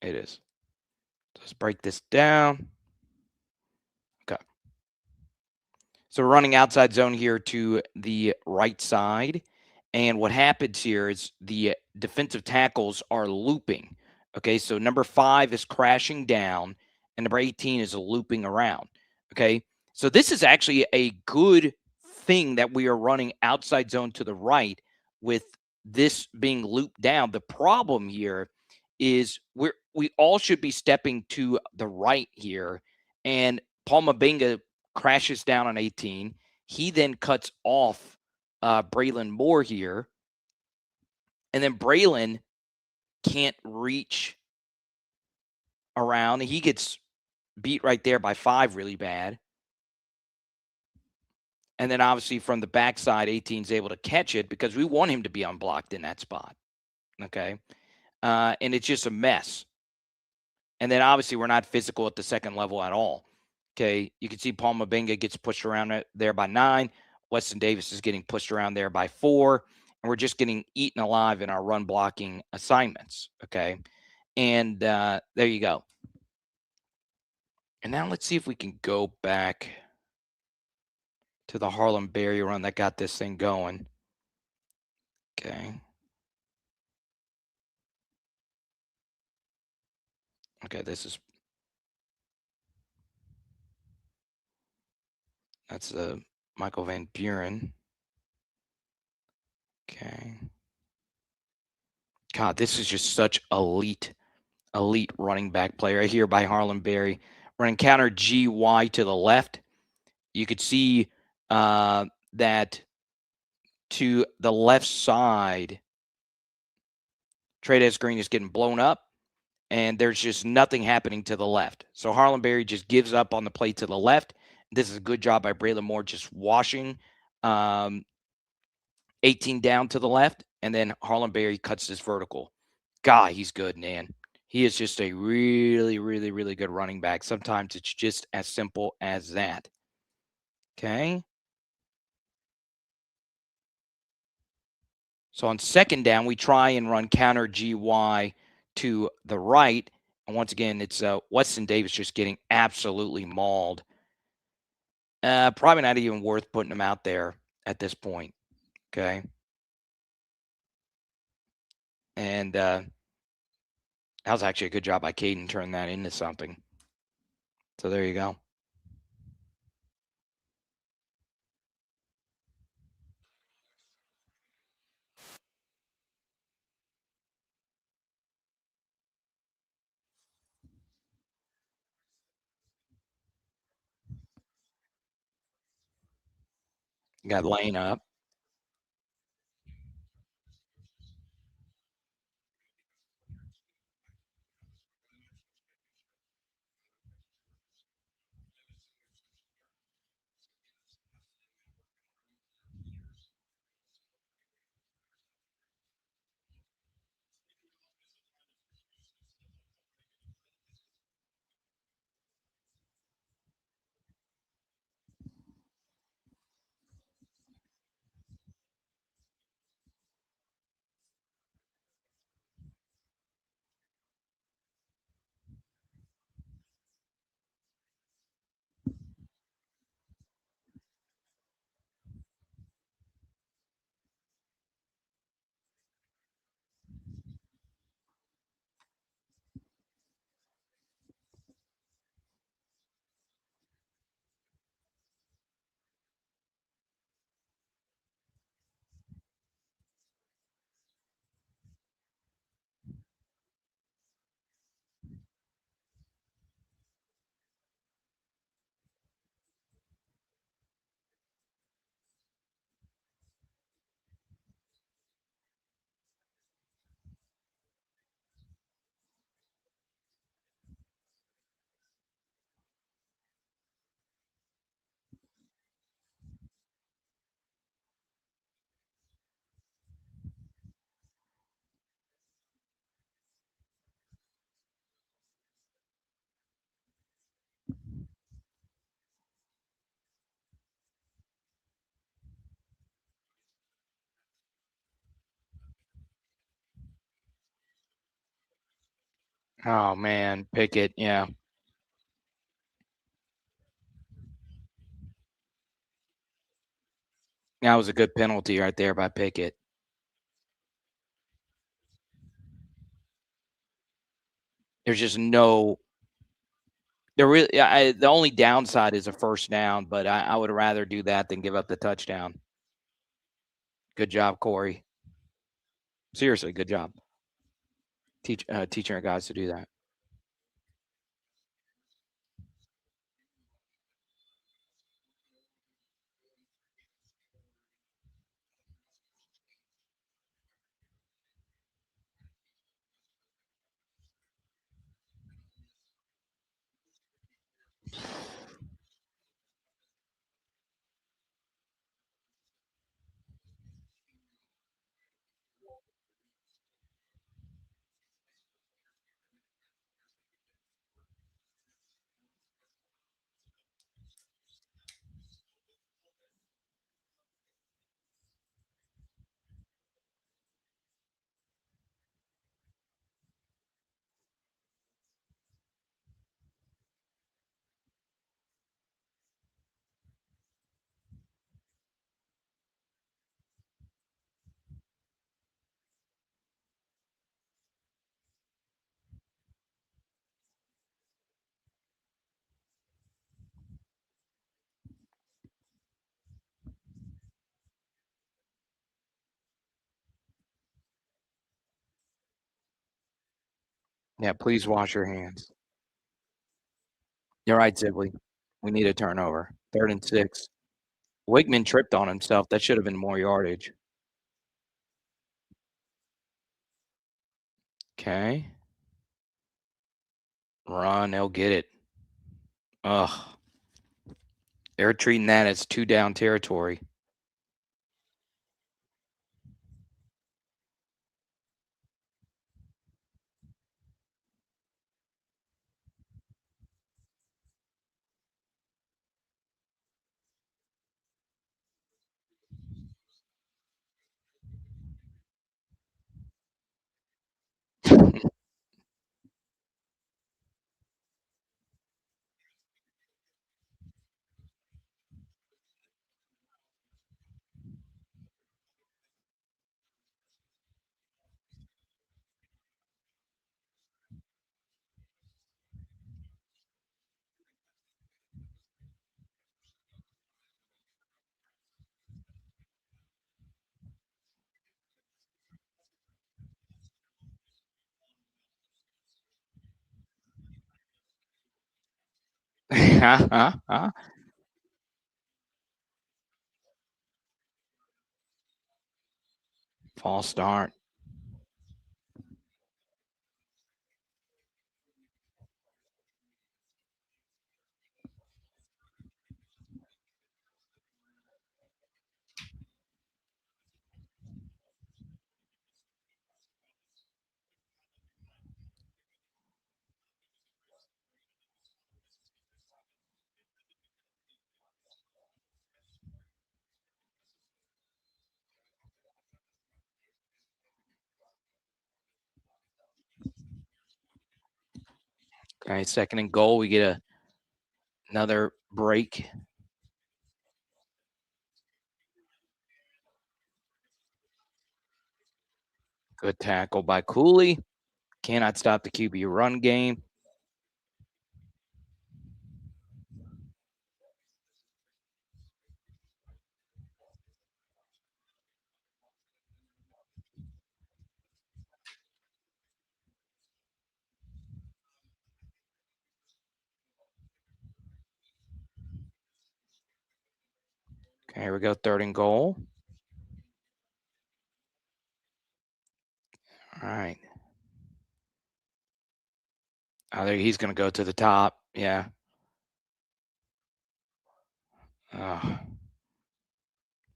It is. Let's break this down. Okay. So we're running outside zone here to the right side. And what happens here is the defensive tackles are looping. Okay. So number 5 is crashing down and number 18 is looping around. Okay. So this is actually a good thing that we are running outside zone to the right with this being looped down. The problem here is we all should be stepping to the right here. And Paul Mabinga crashes down on 18. He then cuts off Braylon Moore here. And then Braylon can't reach around. He gets beat right there by 5 really bad. And then obviously from the backside, 18's able to catch it because we want him to be unblocked in that spot. Okay. And it's just a mess. And then obviously we're not physical at the second level at all. Okay. You can see Paul Mabinga gets pushed around there by 9. Weston Davis is getting pushed around there by 4. And we're just getting eaten alive in our run blocking assignments. Okay. And there you go. And now let's see if we can go back to the Harlem Berry run that got this thing going. Okay. Okay, that's Michael Van Buren. Okay. God, this is just such elite running back play right here by Harlem Berry. Running counter GY to the left. You could see that to the left side, Trades Green is getting blown up, and there's just nothing happening to the left. So Harlem Berry just gives up on the play to the left. This is a good job by Braylon Moore just washing 18 down to the left, and then Harlem Berry cuts this vertical. God, he's good, man. He is just a really, really, really good running back. Sometimes it's just as simple as that. Okay. So on second down, we try and run counter GY to the right. And once again, it's Weston Davis just getting absolutely mauled. Probably not even worth putting him out there at this point. Okay. And that was actually a good job by Caden turning that into something. So there you go. Got Lane up. Oh man, Pickett. Yeah, that was a good penalty right there by Pickett. There's just no. There really. The only downside is a first down, but I would rather do that than give up the touchdown. Good job, Corey. Seriously, good job. Teaching our guys to do that. Yeah, please wash your hands. You're right, Sibley. We need a turnover. 3rd and 6. Wigman tripped on himself. That should have been more yardage. Okay. Run. They'll get it. Ugh. They're treating that as 2 down territory. False start. Okay, 2nd and goal. We get another break. Good tackle by Cooley. Cannot stop the QB run game. Okay, here we go. 3rd and goal. All right. He's going to go to the top. Yeah. Oh,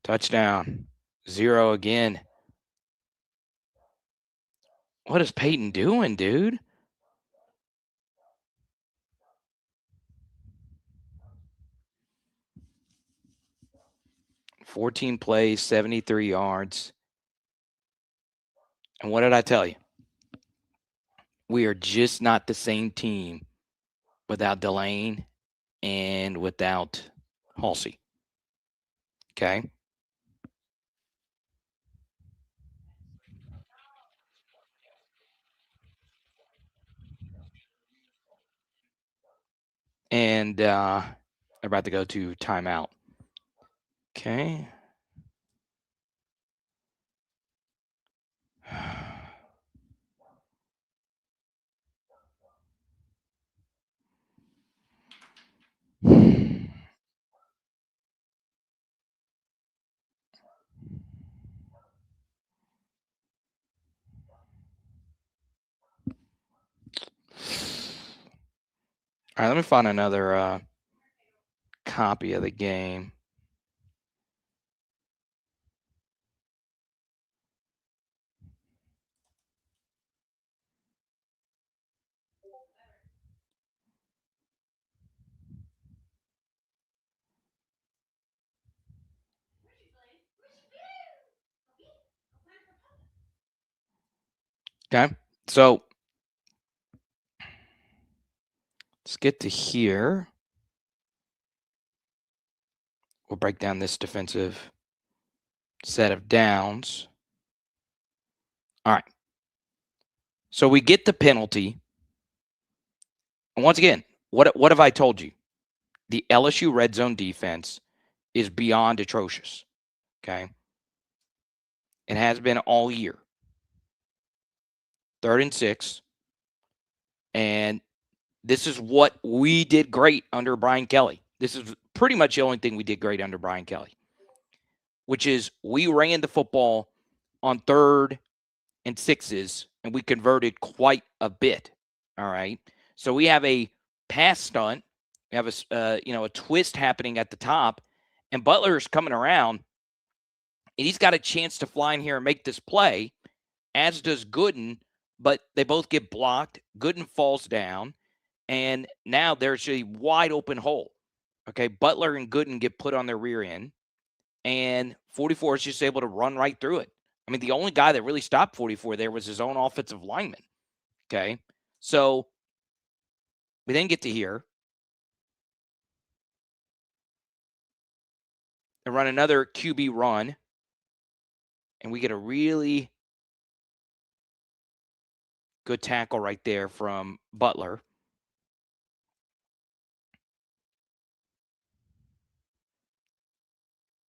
touchdown. 0 again. What is Peyton doing, dude? 14 plays, 73 yards. And what did I tell you? we are just not the same team without Delane and without Halsey. Okay. And they're about to go to timeout. Okay. All right, let me find another copy of the game. Okay. So let's get to here. We'll break down this defensive set of downs. All right. So we get the penalty. And once again, what have I told you? The LSU red zone defense is beyond atrocious. Okay. It has been all year. 3rd and 6. And this is what we did great under Brian Kelly. This is pretty much the only thing we did great under Brian Kelly, which is we ran the football on 3rd and 6s, and we converted quite a bit. All right. So we have a pass stunt. We have a twist happening at the top, and Butler's coming around, and he's got a chance to fly in here and make this play, as does Gooden, but they both get blocked. Gooden falls down, and now there's a wide open hole. Okay, Butler and Gooden get put on their rear end, and 44 is just able to run right through it. I mean, the only guy that really stopped 44 there was his own offensive lineman. Okay, so we then get to here and run another QB run, and we get a really good tackle right there from Butler.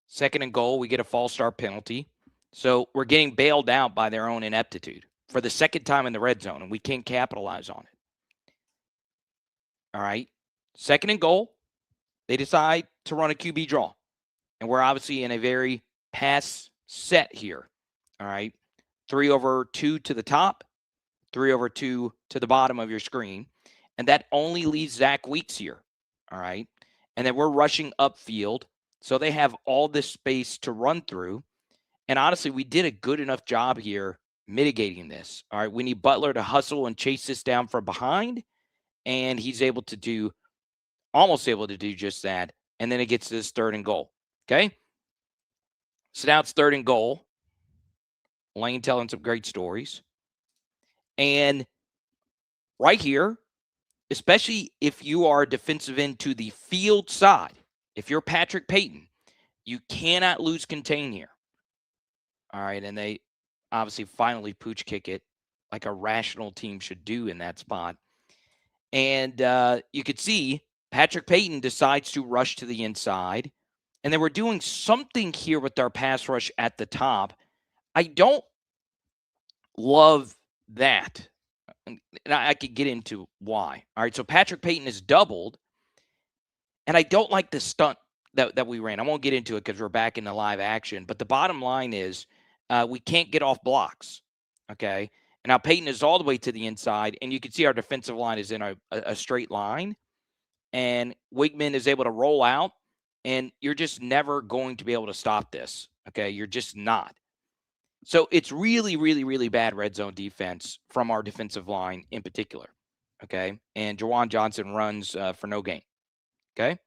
Second and goal, we get a false start penalty. So we're getting bailed out by their own ineptitude for the second time in the red zone, and we can't capitalize on it. All right. Second and goal, they decide to run a QB draw. And we're obviously in a very pass set here. All right. 3/2 to the top, 3/2 to the bottom of your screen. And that only leaves Zach Weeks here. All right. And then we're rushing upfield. So they have all this space to run through. And honestly, we did a good enough job here mitigating this. All right. We need Butler to hustle and chase this down from behind. And he's almost able to do just that. And then it gets to this 3rd and goal. Okay. So now it's 3rd and goal. Lane telling some great stories. And right here, especially if you are a defensive end to the field side, if you're Patrick Payton, you cannot lose contain here. All right. And they obviously finally pooch kick it like a rational team should do in that spot. And you could see Patrick Payton decides to rush to the inside. And they were doing something here with our pass rush at the top. I don't love that. And I could get into why. All right. So Patrick Payton is doubled. And I don't like the stunt that we ran. I won't get into it because we're back in the live action. But the bottom line is we can't get off blocks. Okay. And now Peyton is all the way to the inside. And you can see our defensive line is in a straight line. And Wigman is able to roll out. And you're just never going to be able to stop this. Okay. You're just not. So it's really, really, really bad red zone defense from our defensive line in particular. Okay. And Jawan Johnson runs for no gain. Okay.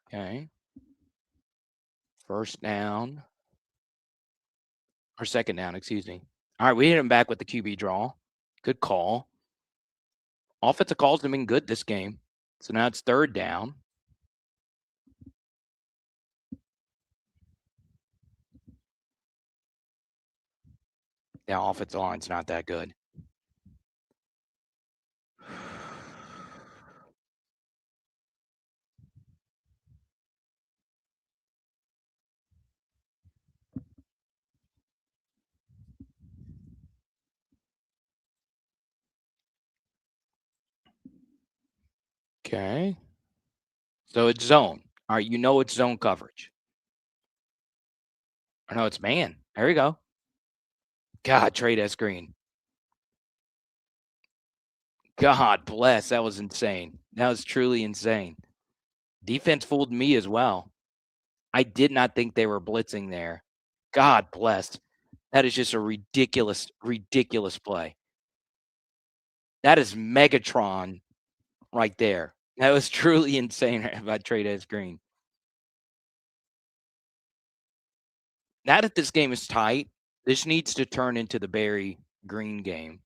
Okay. First down. Or second down, excuse me. All right, we hit him back with the QB draw. Good call. Offensive calls have been good this game. So now it's third down. The offensive line's not that good. Okay. So it's zone. All right, you know it's zone coverage. Or no, it's man. There you go. God, trade S Green. God bless. That was insane. That was truly insane. Defense fooled me as well. I did not think they were blitzing there. God bless. That is just a ridiculous, ridiculous play. That is Megatron right there. That was truly insane about trade S Green. Now that this game is tight, this needs to turn into the Barry Green game.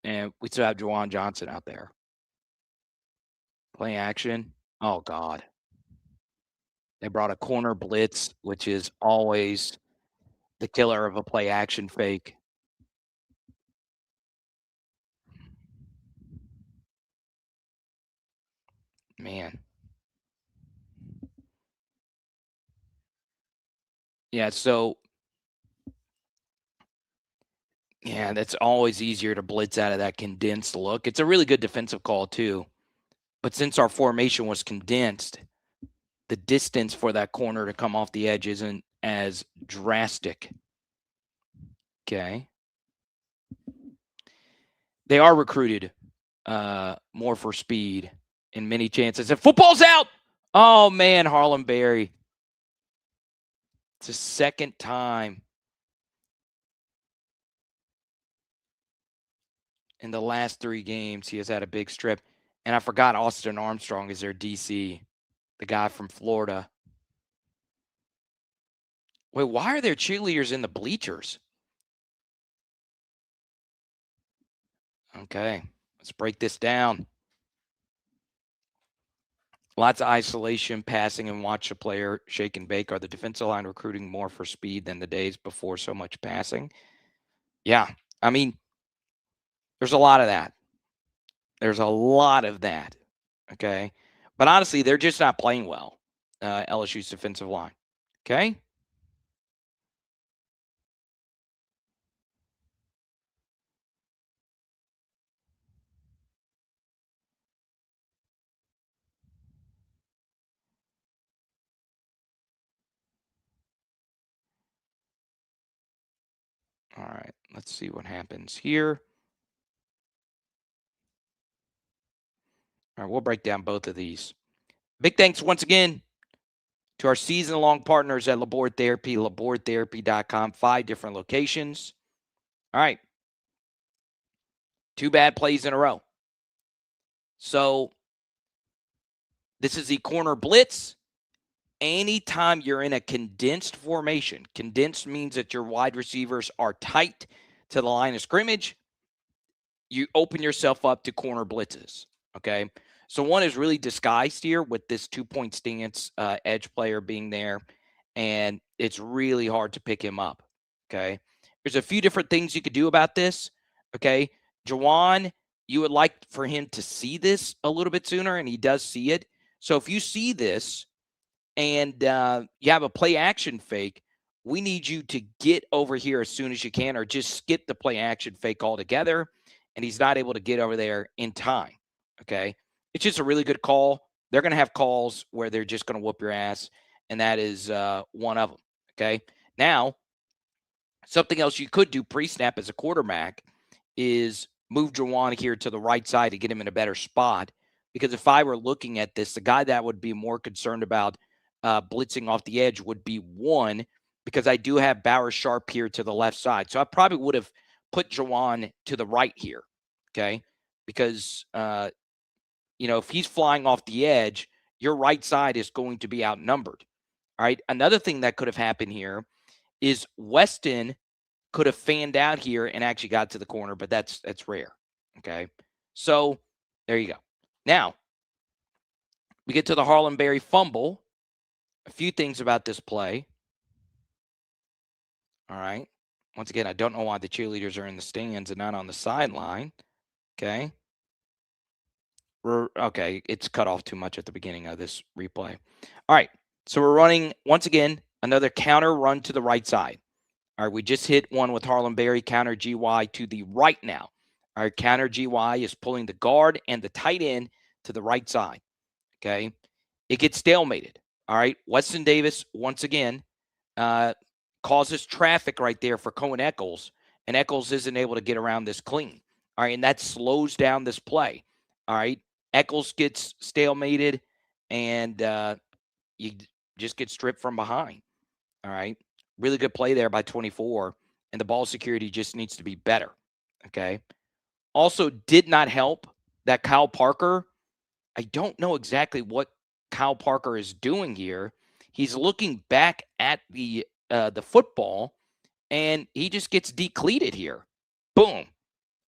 And we still have Juwan Johnson out there. Play action. Oh, God. They brought a corner blitz, which is always the killer of a play action fake. Man. Yeah, so yeah, that's always easier to blitz out of that condensed look. It's a really good defensive call too. But since our formation was condensed, the distance for that corner to come off the edge isn't as drastic. Okay. They are recruited more for speed in many chances. And football's out. Oh, man, Harlem Berry. It's the second time in the last 3 games he has had a big strip. And I forgot Austin Armstrong is their DC, the guy from Florida. Wait, why are there cheerleaders in the bleachers? Okay, let's break this down. Lots of isolation, passing, and watch the player shake and bake. Are the defensive line recruiting more for speed than the days before so much passing? Yeah, I mean, there's a lot of that. There's a lot of that. Okay. But honestly, they're just not playing well, LSU's defensive line. Okay. All right. Let's see what happens here. All right. We'll break down both of these. Big thanks once again to our season-long partners at Labor Therapy, labortherapy.com, 5 different locations. All right. 2 bad plays in a row. So this is the corner blitz. Anytime you're in a condensed formation, condensed means that your wide receivers are tight to the line of scrimmage, you open yourself up to corner blitzes. Okay. So one is really disguised here with this 2-point stance, edge player being there, and it's really hard to pick him up. Okay. There's a few different things you could do about this. Okay. Juwan, you would like for him to see this a little bit sooner, and he does see it. So if you see this and you have a play action fake, we need you to get over here as soon as you can, or just skip the play action fake altogether. And he's not able to get over there in time. Okay. It's just a really good call. They're going to have calls where they're just going to whoop your ass. And that is one of them. Okay. Now, something else you could do pre-snap as a quarterback is move Juwan here to the right side to get him in a better spot. Because if I were looking at this, the guy that would be more concerned about blitzing off the edge would be one, because I do have Bauer Sharp here to the left side. So I probably would have put Juwan to the right here. Okay. Because, if he's flying off the edge, your right side is going to be outnumbered. All right. Another thing that could have happened here is Weston could have fanned out here and actually got to the corner, but that's rare. Okay. So there you go. Now we get to the Harlem Berry fumble. A few things about this play. All right. Once again, I don't know why the cheerleaders are in the stands and not on the sideline. Okay. Okay, it's cut off too much at the beginning of this replay. All right. So we're running once again another counter run to the right side. All right, we just hit one with Harlem Berry, counter GY to the right now. All right, counter GY is pulling the guard and the tight end to the right side. Okay. It gets stalemated. All right. Weston Davis, once again, causes traffic right there for Cohen Eccles, and Eccles isn't able to get around this clean. All right. And that slows down this play. All right. Eccles gets stalemated, and you just get stripped from behind. All right. Really good play there by 24, and the ball security just needs to be better. Okay. Also, did not help that Kyle Parker. I don't know exactly what Kyle Parker is doing here. He's looking back at the football, and he just gets decleated here. Boom.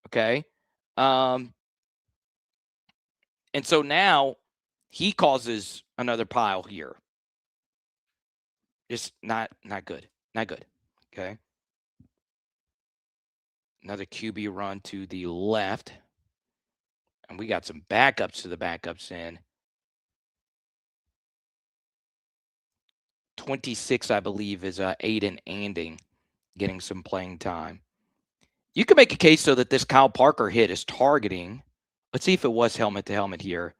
Okay. And so now he causes another pile here. Just not good. Not good. Okay. Another QB run to the left. And we got some backups to the backups in. 26, I believe, is Aiden Anding getting some playing time. You can make a case, though, that this Kyle Parker hit is targeting. Let's see if it was helmet to helmet here.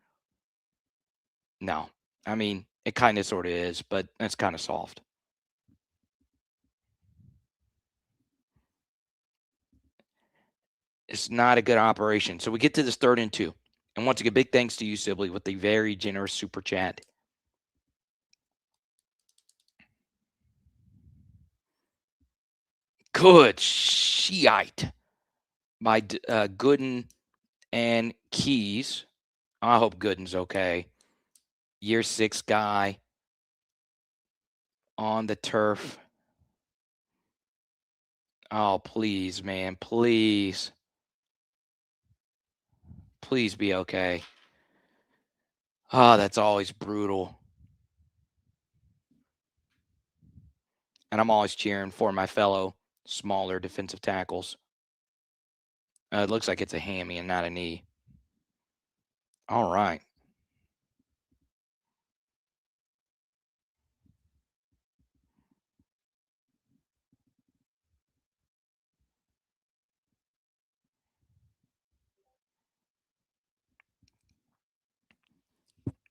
No. I mean, it kind of sort of is, but it's kind of soft. It's not a good operation. So we get to this 3rd and 2. And once again, big thanks to you, Sibley, with the very generous super chat. Good shite by Gooden and Keys. I hope Gooden's okay. Year 6 guy on the turf. Oh, please, man. Please. Please be okay. Oh, that's always brutal. And I'm always cheering for my fellow smaller defensive tackles. It looks like it's a hammy and not a knee. All right.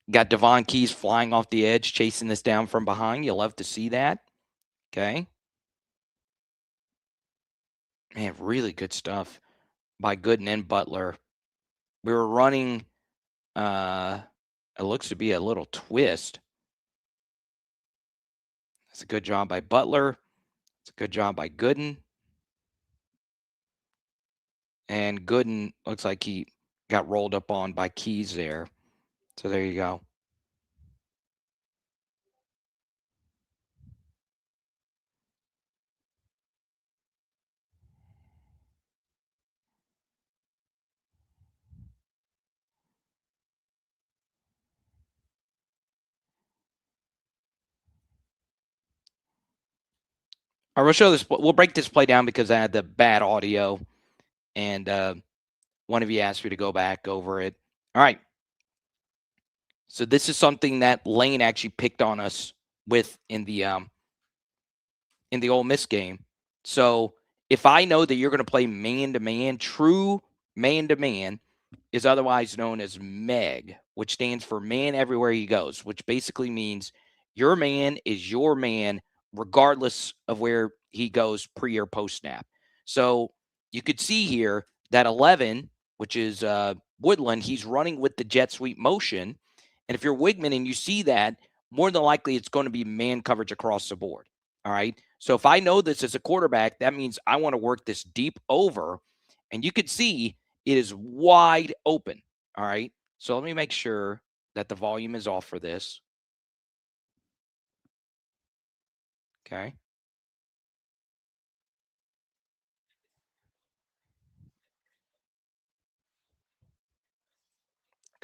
Got Devon Keys flying off the edge, chasing this down from behind. You'll love to see that. Okay. Man, really good stuff by Gooden and Butler. We were running, it looks to be a little twist. That's a good job by Butler. It's a good job by Gooden. And Gooden looks like he got rolled up on by Keys there. So there you go. All right, we'll show this. We'll break this play down because I had the bad audio, and one of you asked me to go back over it. All right. So this is something that Lane actually picked on us with in the Ole Miss game. So if I know that you're going to play man-to-man, true man-to-man is otherwise known as MEG, which stands for man everywhere he goes, which basically means your man is your man regardless of where he goes pre or post snap. So you could see here that 11, which is Woodland, he's running with the jet sweep motion. And if you're Wigman and you see that, more than likely it's going to be man coverage across the board. All right. So if I know this as a quarterback, that means I want to work this deep over. And you could see it is wide open. All right. So let me make sure that the volume is off for this. Okay.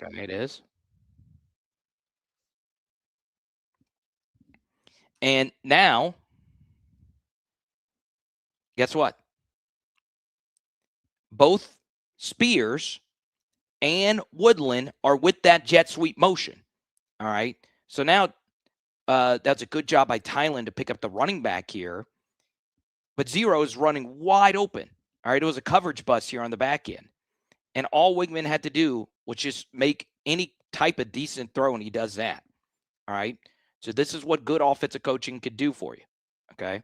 Okay, it is. And now, guess what? Both Spears and Woodland are with that jet sweep motion. All right. So now that's a good job by Thailand to pick up the running back here. But Zero is running wide open. All right. It was a coverage bust here on the back end. And all Wigman had to do was just make any type of decent throw, and he does that. All right. So this is what good offensive coaching could do for you. Okay.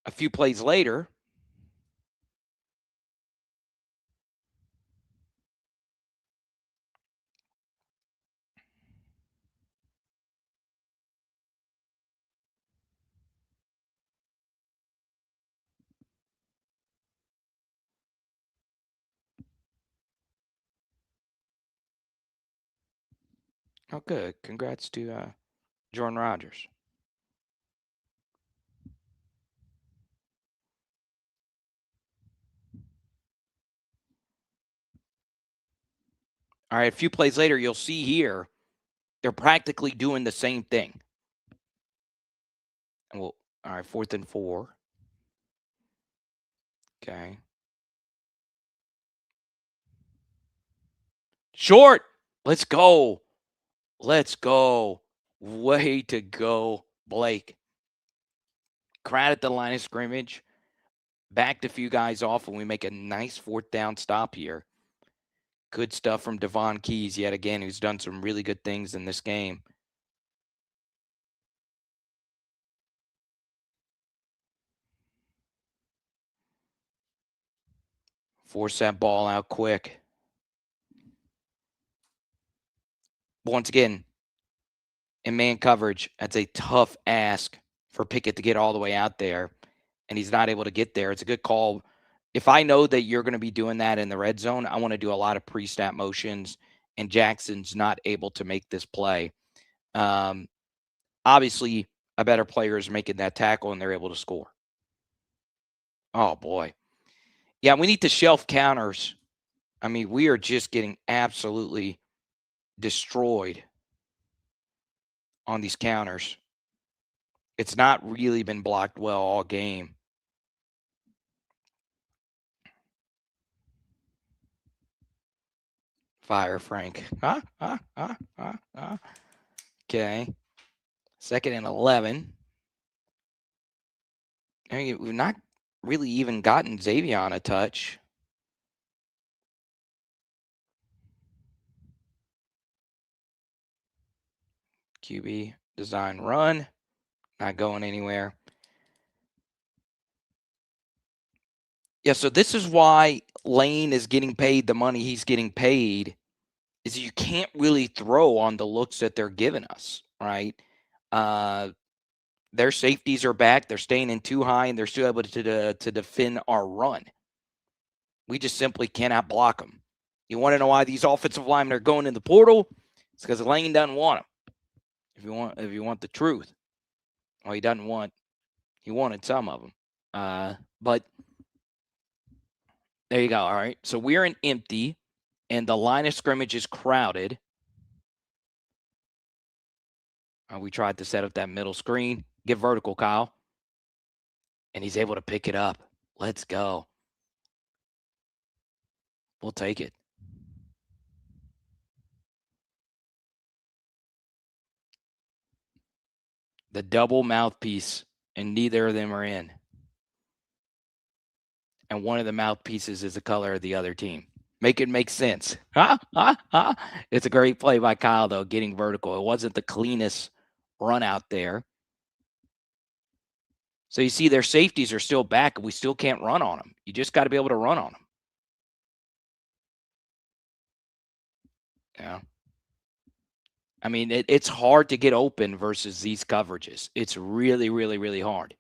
A few plays later, oh, good. Congrats to Jordan Rogers. All right. A few plays later, you'll see here they're practically doing the same thing. And all right, 4th and 4. Okay. Short. Let's go. Let's go. Way to go, Blake. Crowd at the line of scrimmage. Backed a few guys off, and we make a nice 4th down stop here. Good stuff from Devon Keys yet again, who's done some really good things in this game. Force that ball out quick. Once again, in man coverage, that's a tough ask for Pickett to get all the way out there, and he's not able to get there. It's a good call. If I know that you're going to be doing that in the red zone, I want to do a lot of pre-snap motions, and Jackson's not able to make this play. Obviously, a better player is making that tackle, and they're able to score. Oh, boy. Yeah, we need to shelf counters. I mean, we are just getting absolutely destroyed on these counters. It's not really been blocked well all game. Fire, Frank. Okay. 2nd and 11. I mean, we've not really even gotten Xavier a touch. QB design run. Not going anywhere. Yeah, so this is why Lane is getting paid the money he's getting paid, is you can't really throw on the looks that they're giving us, right? Their safeties are back. They're staying in too high, and they're still able to defend our run. We just simply cannot block them. You want to know why these offensive linemen are going in the portal? It's because Lane doesn't want them. If you want the truth, well, he doesn't want. He wanted some of them, but there you go. All right, so we're in empty, and the line of scrimmage is crowded. We tried to set up that middle screen. Get vertical, Kyle. And he's able to pick it up. Let's go. We'll take it. The double mouthpiece, and neither of them are in. And one of the mouthpieces is the color of the other team. Make it make sense. It's a great play by Kyle, though, getting vertical. It wasn't the cleanest run out there. So you see their safeties are still back, and we still can't run on them. You just got to be able to run on them. Yeah. I mean, it's hard to get open versus these coverages. It's really, really, really hard.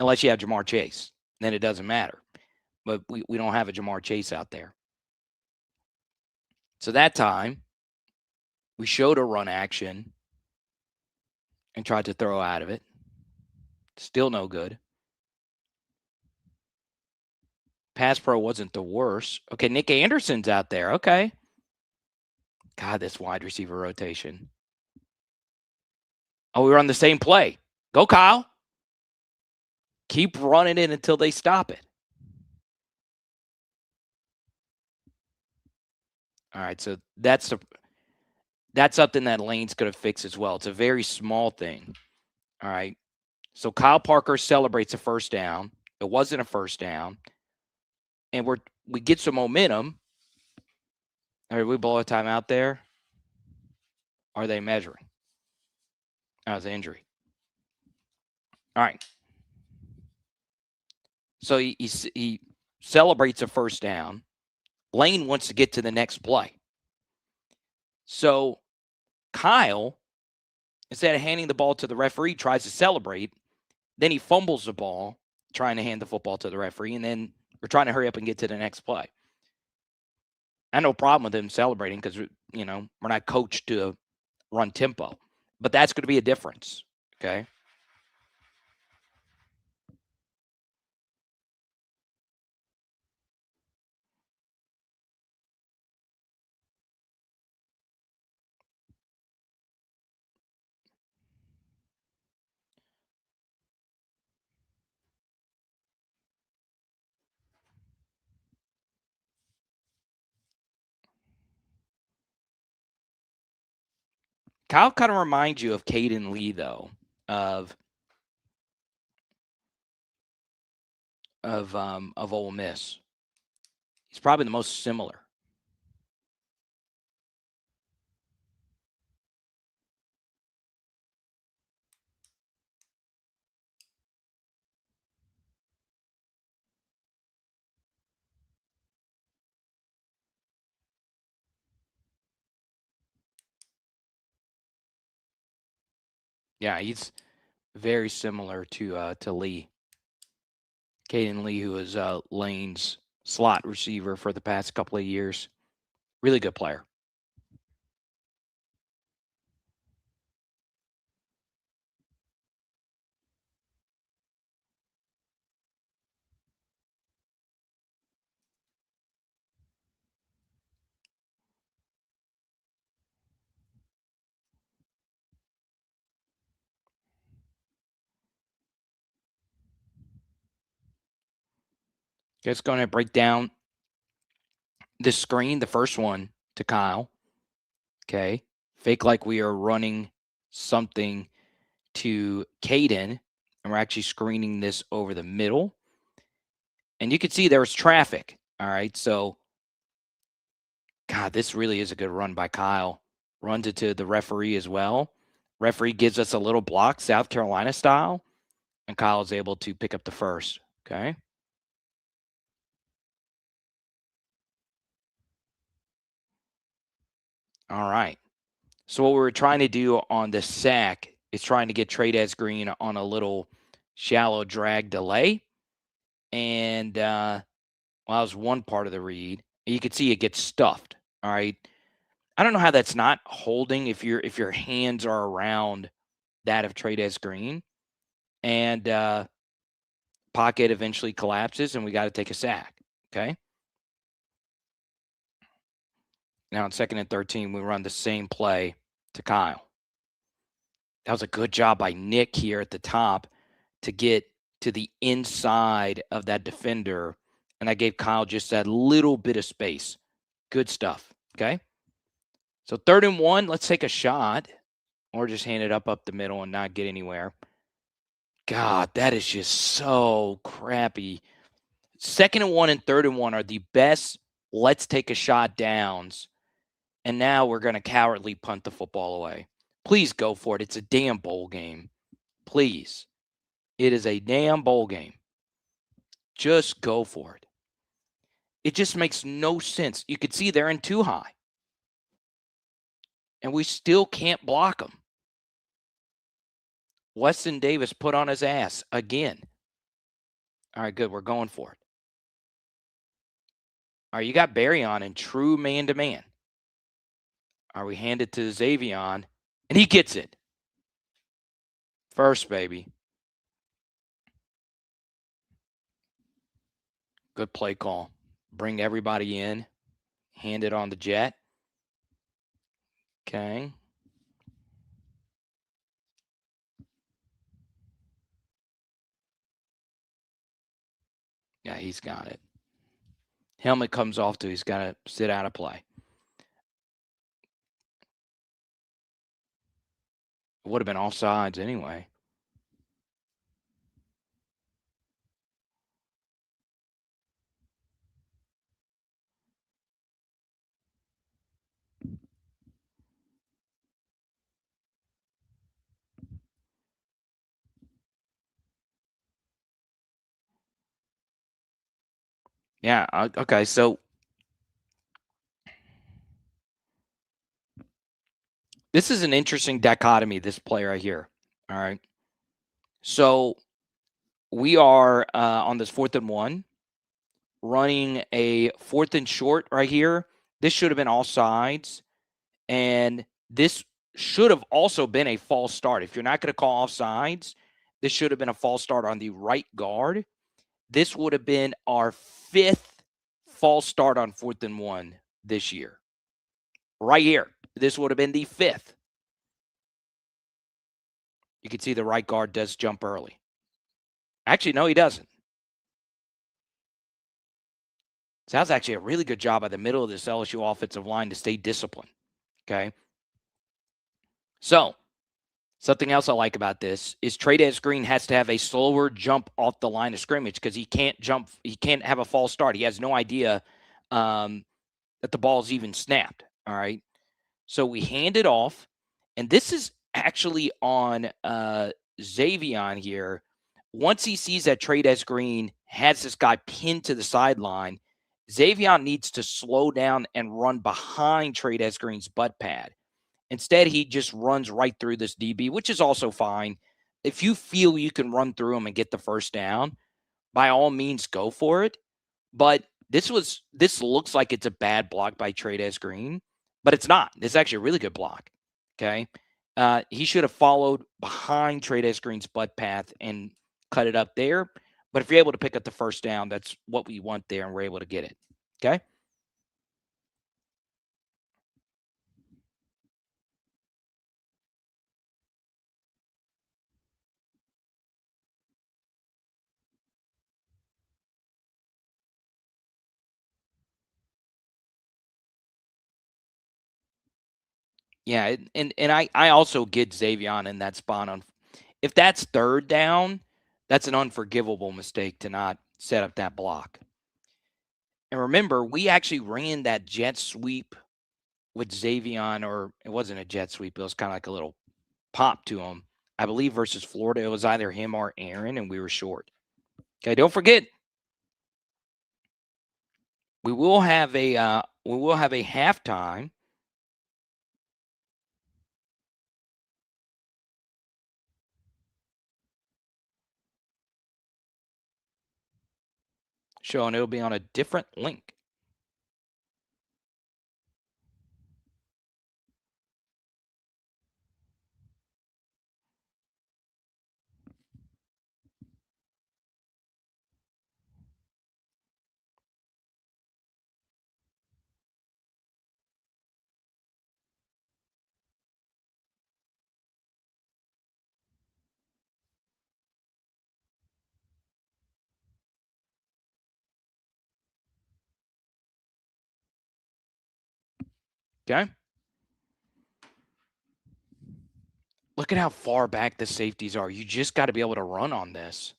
Unless you have Jamar Chase. Then it doesn't matter. but we don't have a Jamar Chase out there. So that time, we showed a run action and tried to throw out of it. Still no good. Pass pro wasn't the worst. Okay, Nick Anderson's out there. Okay. God, this wide receiver rotation. Oh, we were on the same play. Go, Kyle. Keep running it until they stop it. All right, so that's something that Lane's going to fix as well. It's a very small thing. All right. So Kyle Parker celebrates a first down. It wasn't a first down. And we get some momentum. All right, we blow a timeout there. Are they measuring? That was an injury. All right. So he celebrates a first down. Lane wants to get to the next play. So Kyle, instead of handing the ball to the referee, tries to celebrate. Then he fumbles the ball, trying to hand the football to the referee, and then we're trying to hurry up and get to the next play. I have no problem with him celebrating because, we're not coached to run tempo. But that's going to be a difference, okay? Kyle kind of reminds you of Caden Lee, though, of Ole Miss. He's probably the most similar. Yeah, he's very similar to Lee. Caden Lee, who was Lane's slot receiver for the past couple of years. Really good player. Just going to break down the screen, the first one to Kyle. Okay. Fake like we are running something to Caden, and we're actually screening this over the middle. And you can see there's traffic. All right. So, God, this really is a good run by Kyle. Runs it to the referee as well. Referee gives us a little block, South Carolina style, and Kyle is able to pick up the first. Okay. All right. So what we were trying to do on the sack is trying to get Trades Green on a little shallow drag delay. And that was one part of the read. You could see it gets stuffed. All right. I don't know how that's not holding if your hands are around that of Trades Green. And pocket eventually collapses and we got to take a sack. Okay. Now in 2nd and 13, we run the same play to Kyle. That was a good job by Nick here at the top to get to the inside of that defender. And I gave Kyle just that little bit of space. Good stuff. Okay. So 3rd and 1, let's take a shot or just hand it up the middle and not get anywhere. God, that is just so crappy. 2nd and 1 and 3rd and 1 are the best let's take a shot downs. And now we're going to cowardly punt the football away. Please go for it. It's a damn bowl game. Please. It is a damn bowl game. Just go for it. It just makes no sense. You could see they're in too high. And we still can't block them. Weston Davis put on his ass again. All right, good. We're going for it. All right, you got Barry on in true man-to-man. All right, we hand it to Xavion, and he gets it. First, baby. Good play call. Bring everybody in. Hand it on the jet. Okay. Yeah, he's got it. Helmet comes off too. He's got to sit out of play. It would have been offsides anyway. Yeah. Okay. So this is an interesting dichotomy, this play right here. All right. So we are on this 4th and 1, running a 4th and short right here. This should have been all sides. And this should have also been a false start. If you're not going to call offsides, this should have been a false start on the right guard. This would have been our 5th false start on 4th and 1 this year. Right here. This would have been the 5th. You can see the right guard does jump early. Actually, no, he doesn't. So that's actually a really good job by the middle of this LSU offensive line to stay disciplined. Okay. So something else I like about this is Trey'Dez Green has to have a slower jump off the line of scrimmage because he can't jump. He can't have a false start. He has no idea that the ball's even snapped. All right. So we hand it off. And this is actually on Xavion here. Once he sees that Trey'Dez Green has this guy pinned to the sideline, Xavion needs to slow down and run behind Trey'Dez Green's butt pad. Instead, he just runs right through this DB, which is also fine. If you feel you can run through him and get the first down, by all means, go for it. But this looks like it's a bad block by Trey'Dez Green, but it's not. It's actually a really good block. Okay. He should have followed behind Trey'Dez Green's butt path and cut it up there. But if you're able to pick up the first down, that's what we want there, and we're able to get it. Okay. Yeah, and I also get Xavion in that spot on. If that's 3rd down, that's an unforgivable mistake to not set up that block. And remember, we actually ran that jet sweep with Xavion, or it wasn't a jet sweep. It was kind of like a little pop to him. I believe versus Florida, it was either him or Aaron, and we were short. Okay, don't forget, we will have a halftime. Show, and it'll be on a different link. Okay. Look at how far back the safeties are. You just got to be able to run on this,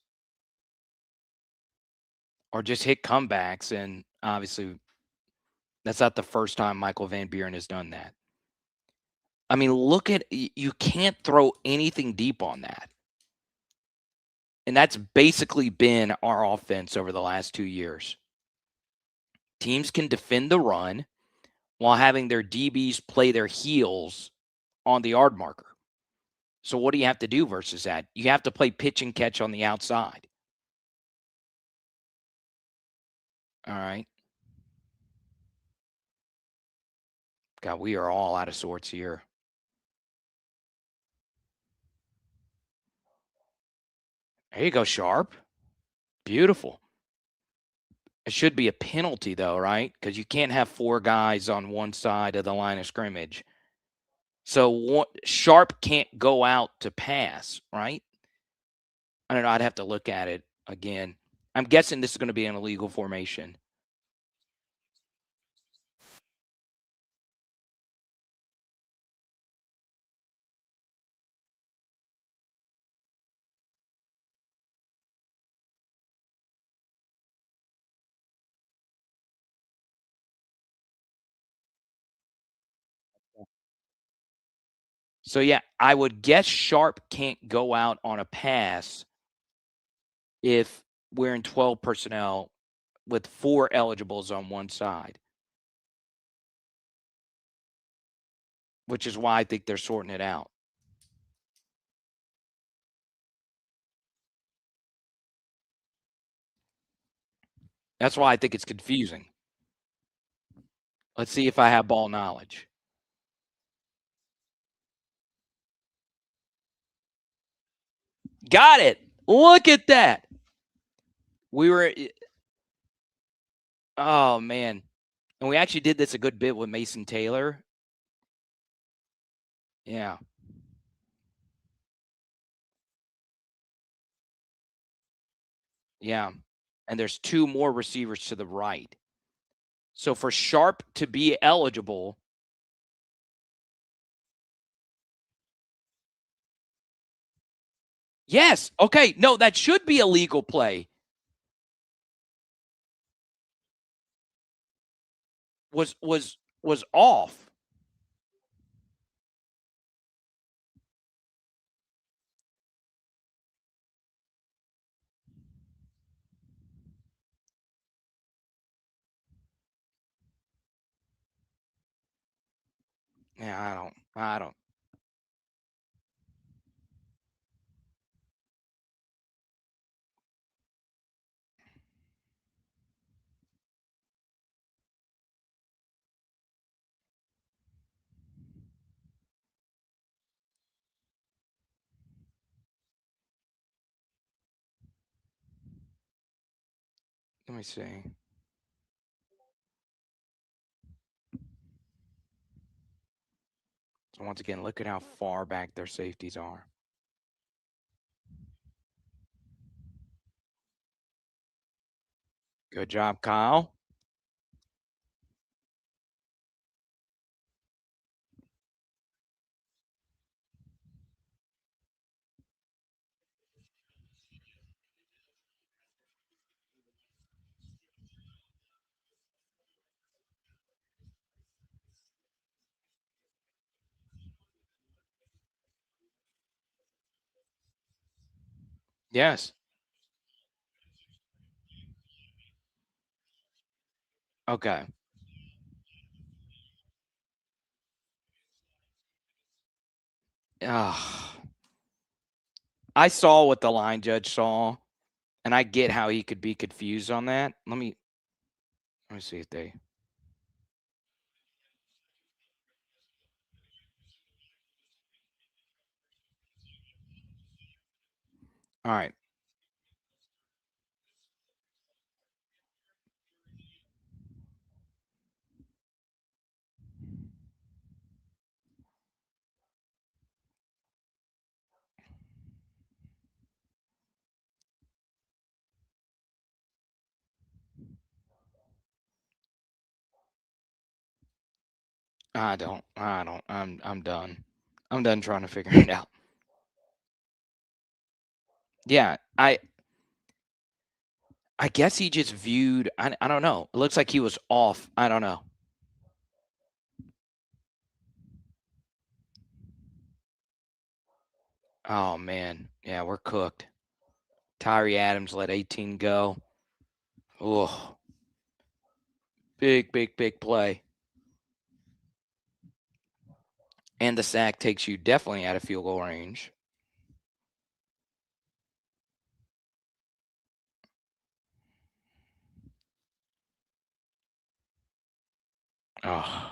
or just hit comebacks. And obviously, that's not the first time Michael Van Buren has done that. I mean, look at, you can't throw anything deep on that. And that's basically been our offense over the last 2 years. Teams can defend the run while having their DBs play their heels on the yard marker. So what do you have to do versus that? You have to play pitch and catch on the outside. All right. God, we are all out of sorts here. There you go, Sharp. Beautiful. It should be a penalty, though, right? Because you can't have 4 guys on one side of the line of scrimmage. So Sharp can't go out to pass, right? I don't know. I'd have to look at it again. I'm guessing this is going to be an illegal formation. So yeah, I would guess Sharp can't go out on a pass if we're in 12 personnel with 4 eligibles on one side, which is why I think they're sorting it out. That's why I think it's confusing. Let's see if I have ball knowledge. Got it. Look at that. We were oh man. And we actually did this a good bit with Mason Taylor. Yeah. Yeah. And there's 2 more receivers to the right. So for Sharp to be eligible, yes. Okay. No, that should be a legal play. Was off. Yeah, I don't. Let me see. So once again, look at how far back their safeties are. Good job, Kyle. Yes. Okay. Ugh. I saw what the line judge saw, and I get how he could be confused on that. Let me see if they. All right. I don't. I'm done. I'm done trying to figure it out. Yeah, I guess he just viewed. I don't know. It looks like he was off. I don't know. Oh man, yeah, we're cooked. Tyree Adams let 18 go. Oh, big play. And the sack takes you definitely out of field goal range. Oh,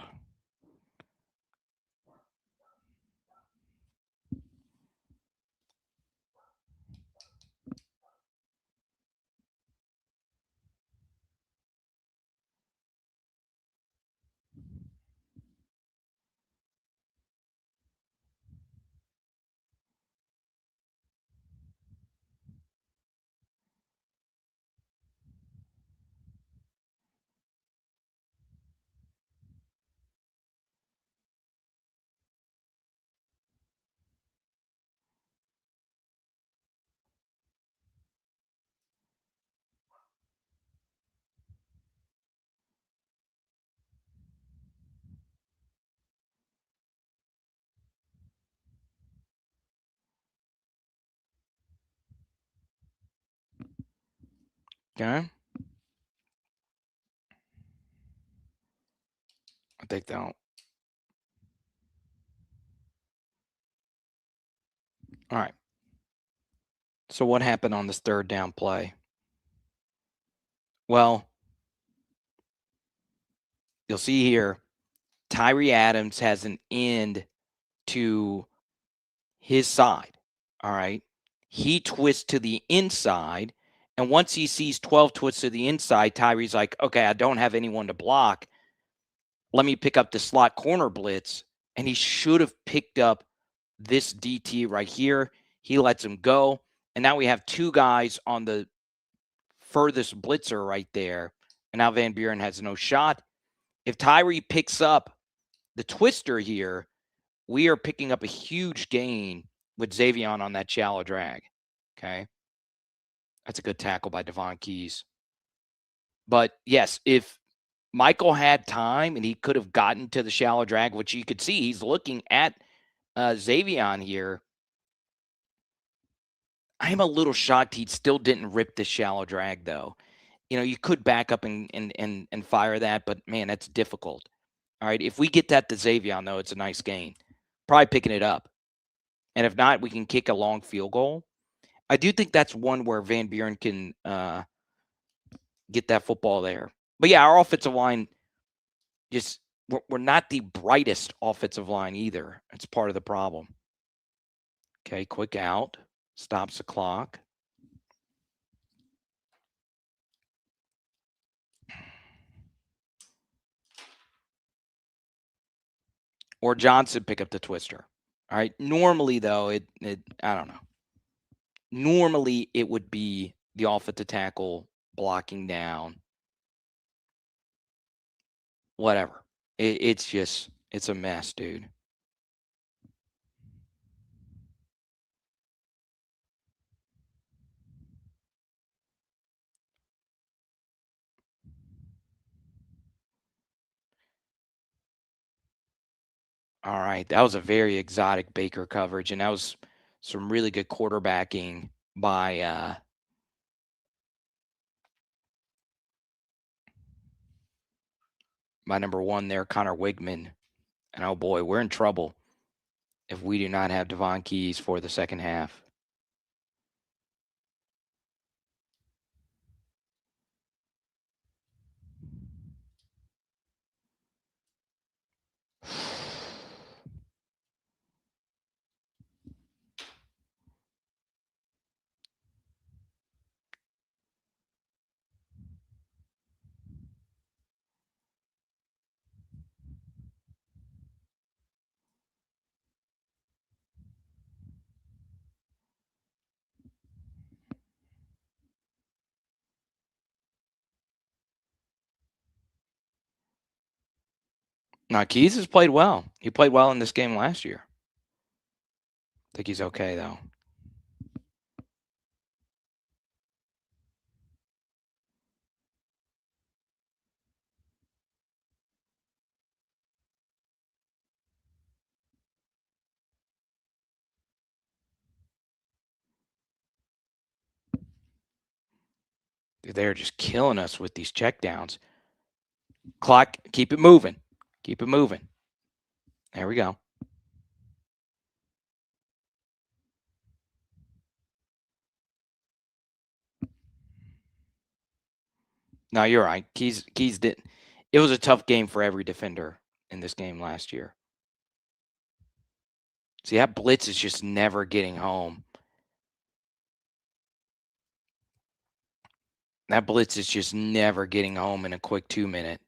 Okay. I think they'll. All right. So what happened on this third down play? Well, you'll see here, Tyree Adams has an end to his side. All right. He twists to the inside. And once he sees 12 twists to the inside, Tyree's like, okay, I don't have anyone to block. Let me pick up the slot corner blitz. And he should have picked up this DT right here. He lets him go. And now we have two guys on the furthest blitzer right there. And now Van Buren has no shot. If Tyree picks up the twister here, we are picking up a huge gain with Xavion on that shallow drag. Okay. That's a good tackle by Devon Keys. But yes, if Michael had time and he could have gotten to the shallow drag, which you could see, he's looking at Xavion here. I'm a little shocked he still didn't rip the shallow drag, though. You know, you could back up and fire that, but man, that's difficult. All right. If we get that to Xavion, though, it's a nice gain. Probably picking it up. And if not, we can kick a long field goal. I do think that's one where Van Buren can get that football there. But yeah, our offensive line, just we're not the brightest offensive line either. It's part of the problem. Okay, quick out, stops the clock. Or Johnson pick up the twister. All right. Normally, though, it I don't know. Normally, it would be the offensive tackle blocking down. Whatever. It's a mess, dude. All right. That was a very exotic Baker coverage, and that was some really good quarterbacking by number one there, Connor Wigman. And oh boy, we're in trouble if we do not have Devon Keys for the second half. Now, Keys has played well. He played well in this game last year. I think he's okay, though. They're just killing us with these checkdowns. Clock, keep it moving. Keep it moving. There we go. No, you're right. Keys did. It was a tough game for every defender in this game last year. See, that blitz is just never getting home. That blitz is just never getting home in a quick 2-minute.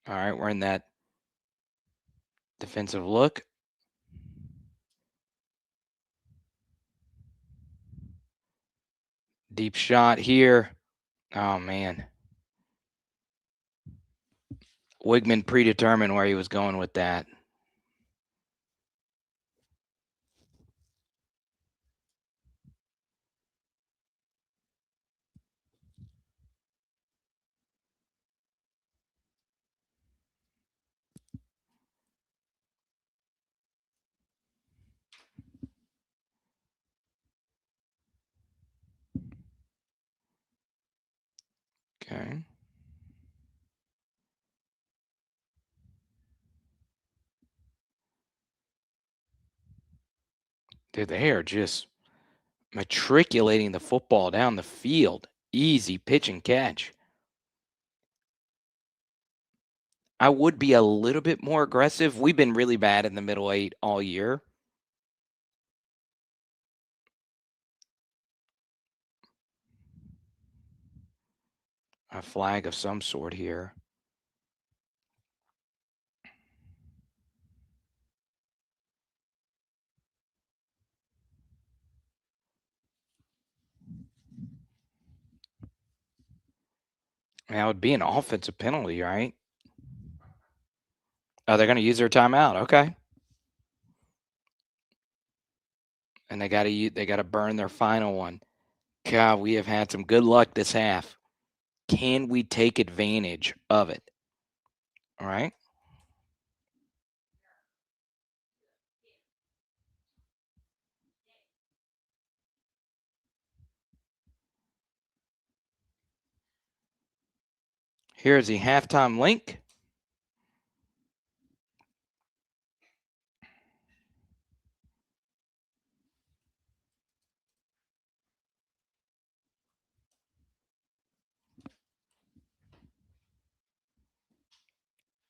All right, we're in that defensive look. Deep shot here. Oh, man. Wigman predetermined where he was going with that. Okay. Dude, they are just matriculating the football down the field. Easy pitch and catch. I would be a little bit more aggressive. We've been really bad in the middle eight all year. A flag of some sort here. That would be an offensive penalty, right? Oh, they're going to use their timeout. Okay. And they got to burn their final one. God, we have had some good luck this half. Can we take advantage of it? All right. Here's the halftime link.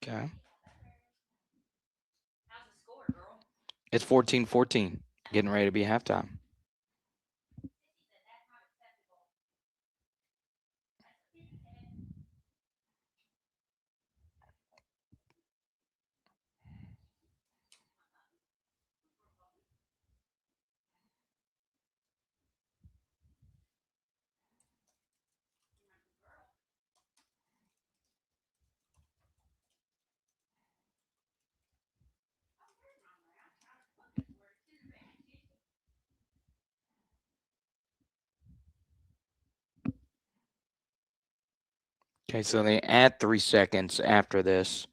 Okay. It's 14-14, getting ready to be halftime. Okay, so they add 3 seconds after this.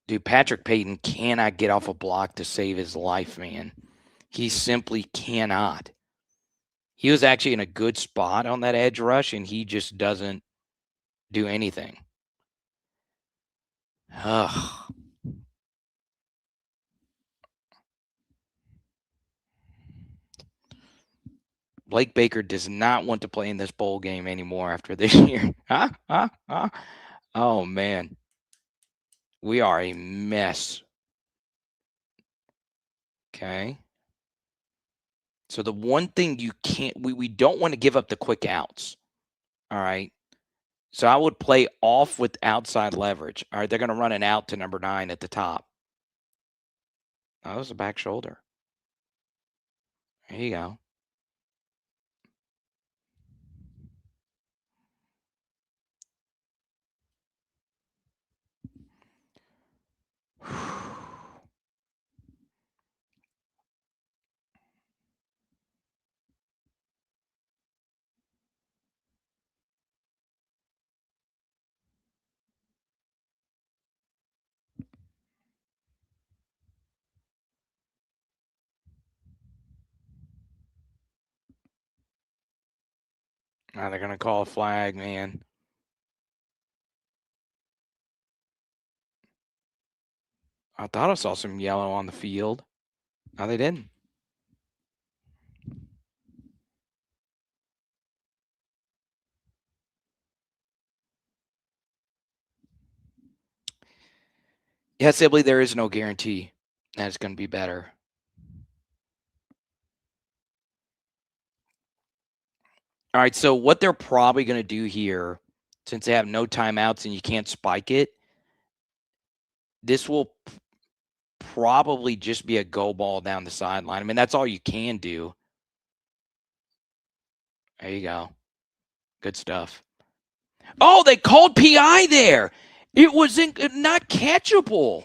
Dude, Patrick Payton cannot get off a block to save his life, man. He simply cannot. He was actually in a good spot on that edge rush, and he just doesn't do anything. Ugh. Blake Baker does not want to play in this bowl game anymore after this year. Oh, man. We are a mess. Okay. So the one thing you can't we don't want to give up the quick outs. All right. So I would play off with outside leverage. All right, they're going to run an out to number 9 at the top. Oh, that was a back shoulder. There you go. Now they're going to call a flag, man. I thought I saw some yellow on the field. No, they didn't. Yeah, Sibley, there is no guarantee that it's going to be better. All right, so what they're probably going to do here, since they have no timeouts and you can't spike it, this will probably just be a go ball down the sideline. I mean, that's all you can do. There you go. Good stuff. Oh, they called PI there. It was not catchable.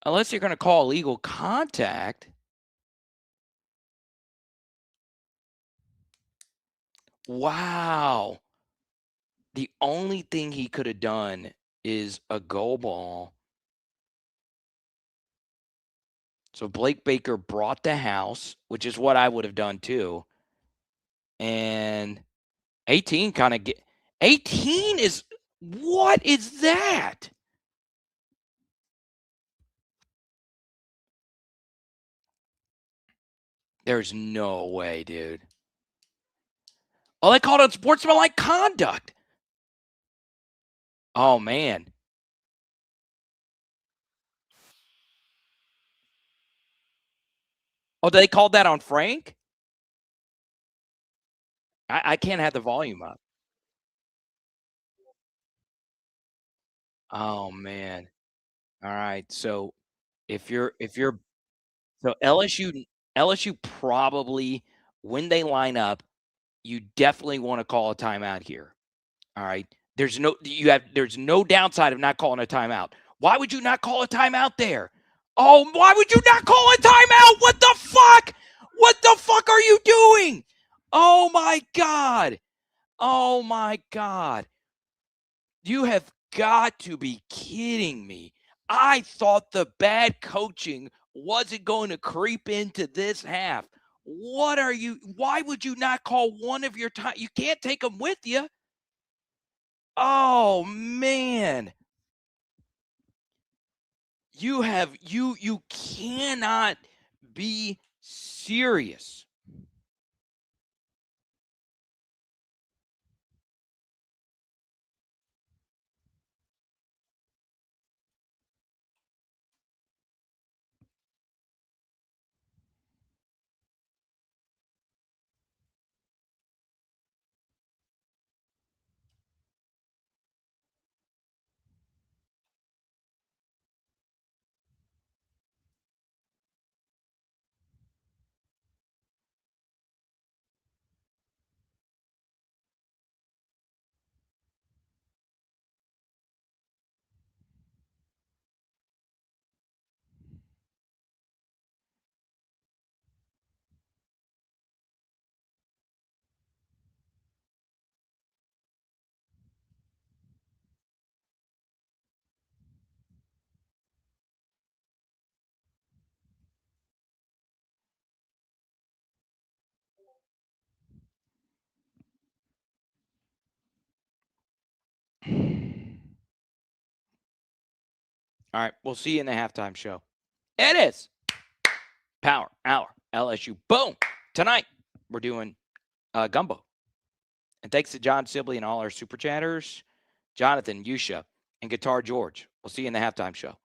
Unless you're going to call illegal contact. Wow. The only thing he could have done is a go ball. So Blake Baker brought the house, which is what I would have done too. And 18 kind of get 18 is what is that? There's no way, dude. Oh, they called it sportsmanlike conduct. Oh man. Oh, they called that on Frank? I can't have the volume up. Oh man. All right. So if you're so LSU probably when they line up, you definitely want to call a timeout here. All right. There's no downside of not calling a timeout. Why would you not call a timeout there? Oh, why would you not call a timeout? What the fuck? What the fuck are you doing? Oh my God. Oh my God. You have got to be kidding me. I thought the bad coaching wasn't going to creep into this half. What are you? Why would you not call one of your time? You can't take them with you. Oh man. You cannot be serious. All right, we'll see you in the halftime show. It is Power Hour LSU. Boom. Tonight we're doing gumbo. And thanks to John Sibley and all our super chatters, Jonathan, Yusha, and Guitar George. We'll see you in the halftime show.